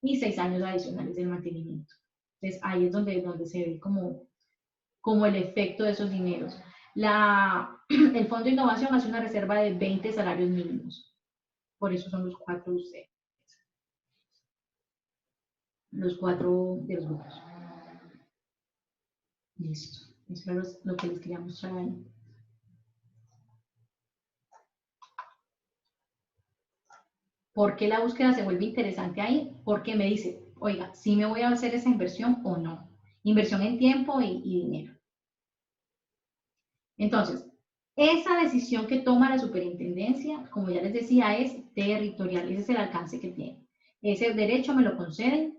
y 6 años adicionales del mantenimiento. Entonces, ahí es donde se ve como el efecto de esos dineros. El Fondo de Innovación hace una reserva de 20 salarios mínimos. Por eso son los 4 de ustedes. Los 4 de los grupos. Listo. Eso es lo que les quería mostrar ahí. ¿Por qué la búsqueda se vuelve interesante ahí? Porque me dice, oiga, ¿sí me voy a hacer esa inversión o no? Inversión en tiempo y dinero. Entonces, esa decisión que toma la superintendencia, como ya les decía, es territorial. Ese es el alcance que tiene. Ese derecho me lo conceden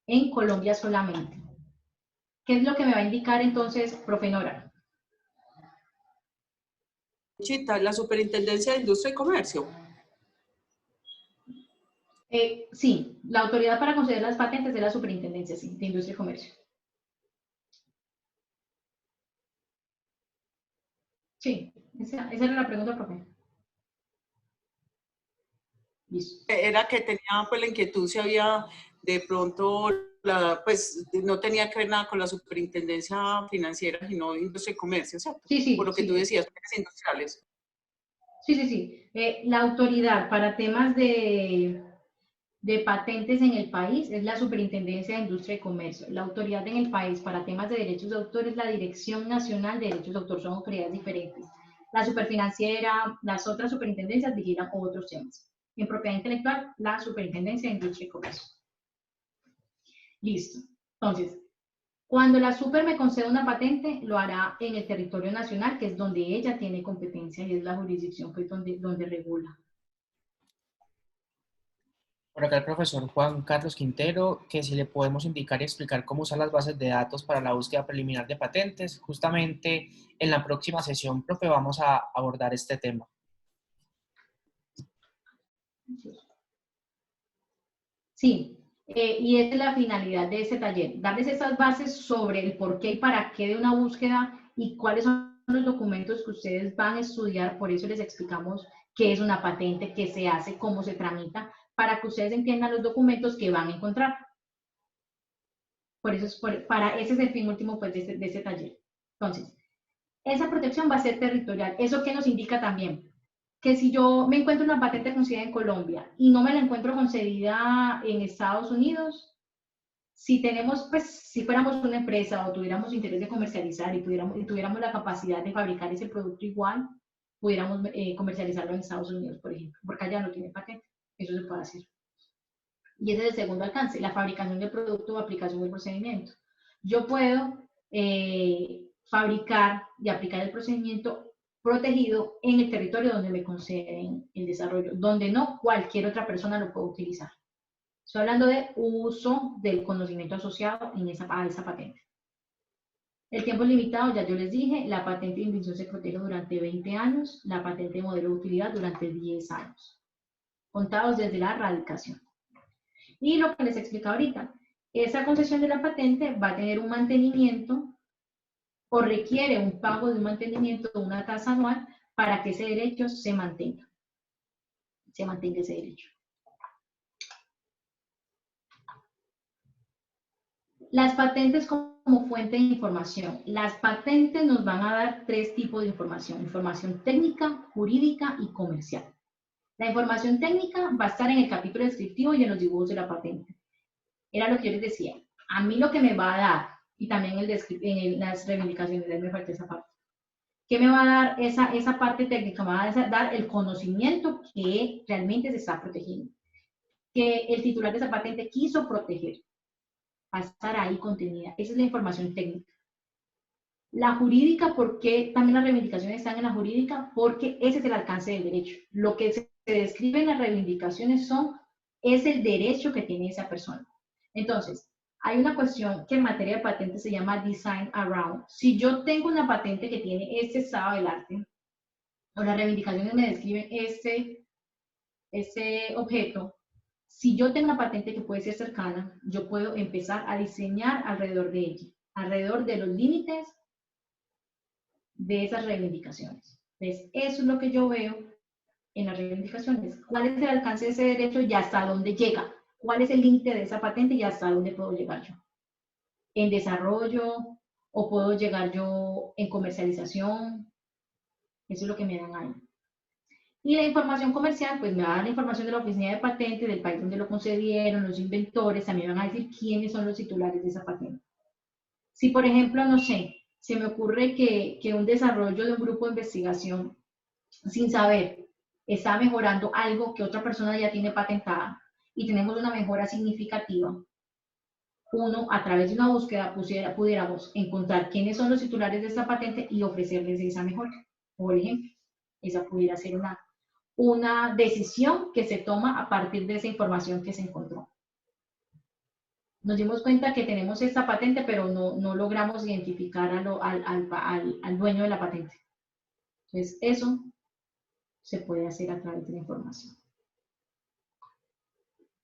en Colombia solamente. ¿Qué es lo que me va a indicar entonces, profe Nora? Chita, la Superintendencia de Industria y Comercio. Sí, la autoridad para conceder las patentes es la Superintendencia, sí, de Industria y Comercio. Sí, esa era la pregunta, profe. Listo. Era que tenía pues la inquietud si había de pronto, pues no tenía que ver nada con la Superintendencia Financiera, sino Industria y Comercio, ¿cierto? Sí, sí. Por lo que sí. tú decías, industriales. Sí. La autoridad para temas de patentes en el país es la Superintendencia de Industria y Comercio. La autoridad en el país para temas de derechos de autor es la Dirección Nacional de Derechos de Autor, son autoridades diferentes. La superfinanciera, las otras superintendencias vigilan otros temas. En propiedad intelectual, la Superintendencia de Industria y Comercio. Listo. Entonces, cuando la super me concede una patente, lo hará en el territorio nacional, que es donde ella tiene competencia y es la jurisdicción pues, donde regula. Por acá el profesor Juan Carlos Quintero, que si le podemos indicar y explicar cómo usar las bases de datos para la búsqueda preliminar de patentes. Justamente en la próxima sesión, profe, vamos a abordar este tema. Sí, y esa es la finalidad de este taller, darles esas bases sobre el por qué y para qué de una búsqueda y cuáles son los documentos que ustedes van a estudiar. Por eso les explicamos qué es una patente, qué se hace, cómo se tramita, para que ustedes entiendan los documentos que van a encontrar. Por eso ese es el fin último pues, de este taller. Entonces, esa protección va a ser territorial. ¿Eso qué nos indica también? Que si yo me encuentro una patente concedida en Colombia y no me la encuentro concedida en Estados Unidos, si fuéramos una empresa o tuviéramos interés de comercializar y tuviéramos la capacidad de fabricar ese producto igual, pudiéramos comercializarlo en Estados Unidos, por ejemplo, porque allá no tiene patente. Eso se puede hacer. Y ese es el segundo alcance, la fabricación del producto o aplicación del procedimiento. Yo puedo fabricar y aplicar el procedimiento protegido en el territorio donde me conceden el desarrollo, donde no cualquier otra persona lo puede utilizar. Estoy hablando de uso del conocimiento asociado a esa patente. El tiempo es limitado, ya yo les dije, la patente de invención se protege durante 20 años, la patente de modelo de utilidad durante 10 años, contados desde la radicación. Y lo que les explico ahorita, esa concesión de la patente va a tener un mantenimiento o requiere un pago de un mantenimiento de una tasa anual para que ese derecho se mantenga ese derecho. Las patentes como fuente de información. Las patentes nos van a dar tres tipos de información: información técnica, jurídica y comercial. La información técnica va a estar en el capítulo descriptivo y en los dibujos de la patente. Era lo que yo les decía. A mí lo que me va a dar, y también en las reivindicaciones, me falta esa parte. ¿Qué me va a dar esa parte técnica? Me va a dar el conocimiento que realmente se está protegiendo, que el titular de esa patente quiso proteger. Va a estar ahí contenida. Esa es la información técnica. La jurídica, ¿por qué también las reivindicaciones están en la jurídica? Porque ese es el alcance del derecho. Lo que se describe en las reivindicaciones es el derecho que tiene esa persona. Entonces, hay una cuestión que en materia de patentes se llama design around. Si yo tengo una patente que tiene este estado del arte, o las reivindicaciones me describen este objeto, si yo tengo una patente que puede ser cercana, yo puedo empezar a diseñar alrededor de ella, alrededor de los límites de esas reivindicaciones. Entonces, eso es lo que yo veo en las reivindicaciones. ¿Cuál es el alcance de ese derecho y hasta dónde llega? ¿Cuál es el límite de esa patente y hasta dónde puedo llegar yo? ¿En desarrollo o puedo llegar yo en comercialización? Eso es lo que me dan ahí. Y la información comercial, pues me va a dar la información de la oficina de patentes, del país donde lo concedieron, los inventores, también van a decir quiénes son los titulares de esa patente. Si, por ejemplo, no sé, se me ocurre que un desarrollo de un grupo de investigación, sin saber, está mejorando algo que otra persona ya tiene patentada y tenemos una mejora significativa, uno, a través de una búsqueda, pudiéramos encontrar quiénes son los titulares de esta patente y ofrecerles esa mejora. Por ejemplo, esa pudiera ser una decisión que se toma a partir de esa información que se encontró. Nos dimos cuenta que tenemos esta patente, pero no logramos identificar al dueño de la patente. Entonces, eso se puede hacer a través de la información.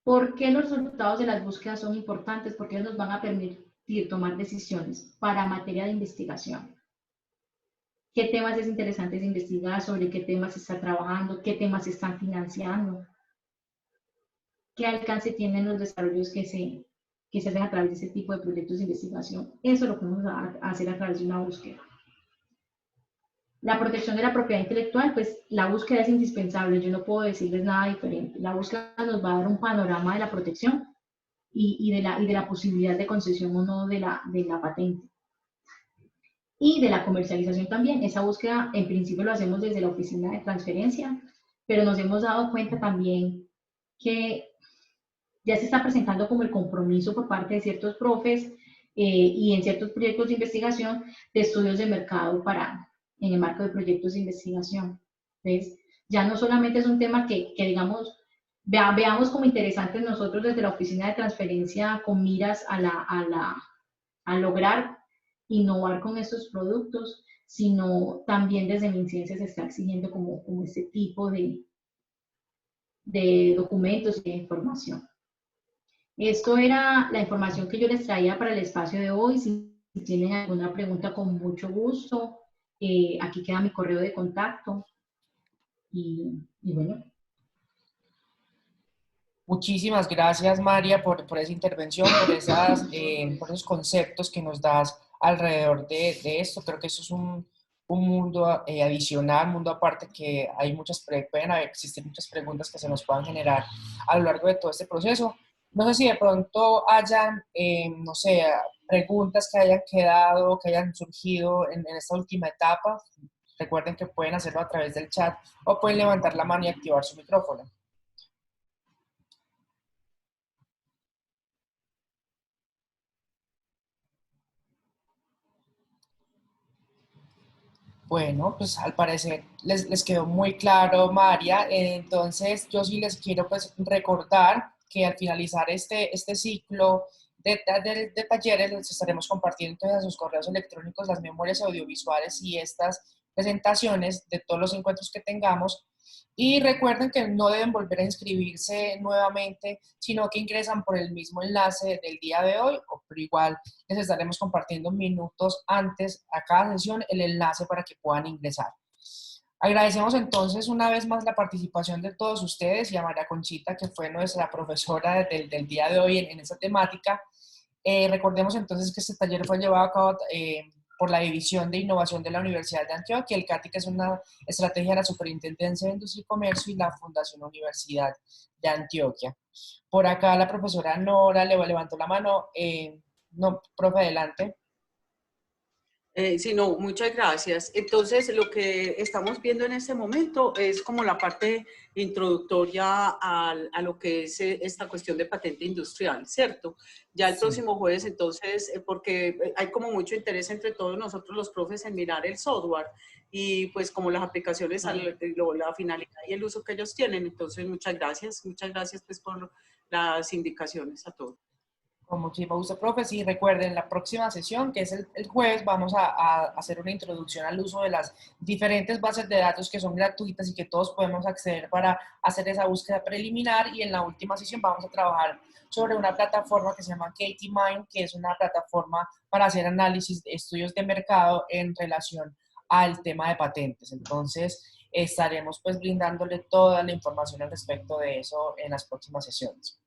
¿Por qué los resultados de las búsquedas son importantes? Porque ellos nos van a permitir tomar decisiones para materia de investigación. ¿Qué temas es interesante investigar? ¿Sobre qué temas se está trabajando? ¿Qué temas se están financiando? ¿Qué alcance tienen los desarrollos que se hacen a través de ese tipo de proyectos de investigación? Eso lo podemos hacer a través de una búsqueda. La protección de la propiedad intelectual, pues la búsqueda es indispensable, yo no puedo decirles nada diferente. La búsqueda nos va a dar un panorama de la protección y de la posibilidad de concesión o no de la patente. Y de la comercialización también. Esa búsqueda en principio lo hacemos desde la oficina de transferencia, pero nos hemos dado cuenta también que ya se está presentando como el compromiso por parte de ciertos profes y en ciertos proyectos de investigación de estudios de mercado en el marco de proyectos de investigación. Entonces, ya no solamente es un tema que digamos, veamos como interesante nosotros desde la oficina de transferencia con miras a lograr innovar con estos productos, sino también desde MinCiencia se está exigiendo como este tipo de documentos y de información. Esto era la información que yo les traía para el espacio de hoy. Si tienen alguna pregunta, con mucho gusto. Aquí queda mi correo de contacto. Y bueno. Muchísimas gracias, María, por esa intervención, por esos conceptos que nos das alrededor de esto. Creo que eso es un mundo adicional, un mundo aparte, que hay pueden existir muchas preguntas que se nos puedan generar a lo largo de todo este proceso. No sé si de pronto hayan, no sé, preguntas que hayan quedado, que hayan surgido en esta última etapa. Recuerden que pueden hacerlo a través del chat o pueden levantar la mano y activar su micrófono. Bueno, pues al parecer les quedó muy claro, María. Entonces, yo sí les quiero pues recordar que al finalizar este ciclo de talleres, les estaremos compartiendo entonces a sus correos electrónicos las memorias audiovisuales y estas presentaciones de todos los encuentros que tengamos. Y recuerden que no deben volver a inscribirse nuevamente, sino que ingresan por el mismo enlace del día de hoy, pero igual les estaremos compartiendo minutos antes a cada sesión el enlace para que puedan ingresar. Agradecemos entonces una vez más la participación de todos ustedes y a María Conchita, que fue nuestra profesora del día de hoy en esta temática. Recordemos entonces que este taller fue llevado a cabo por la División de Innovación de la Universidad de Antioquia, el CATI, que es una estrategia de la Superintendencia de Industria y Comercio, y la Fundación Universidad de Antioquia. Por acá la profesora Nora levantó la mano. No, profe, adelante. Sí, no, muchas gracias. Entonces, lo que estamos viendo en este momento es como la parte introductoria a lo que es esta cuestión de patente industrial, ¿cierto? Ya el próximo jueves, entonces, porque hay como mucho interés entre todos nosotros los profes en mirar el software y pues como las aplicaciones, la finalidad y el uso que ellos tienen. Entonces, muchas gracias pues por las indicaciones a todos. Con muchísimo gusto, profe. Sí, recuerden, la próxima sesión, que es el jueves, vamos a hacer una introducción al uso de las diferentes bases de datos que son gratuitas y que todos podemos acceder para hacer esa búsqueda preliminar. Y en la última sesión vamos a trabajar sobre una plataforma que se llama Katie Mind, que es una plataforma para hacer análisis de estudios de mercado en relación al tema de patentes. Entonces, estaremos pues brindándole toda la información al respecto de eso en las próximas sesiones.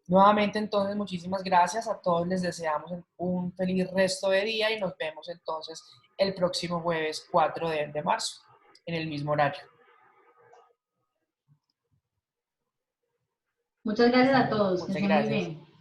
Nuevamente, entonces, muchísimas gracias a todos. Les deseamos un feliz resto de día y nos vemos entonces el próximo jueves 4 de marzo en el mismo horario. Muchas gracias a todos. Muchas Que estén muy gracias. bien.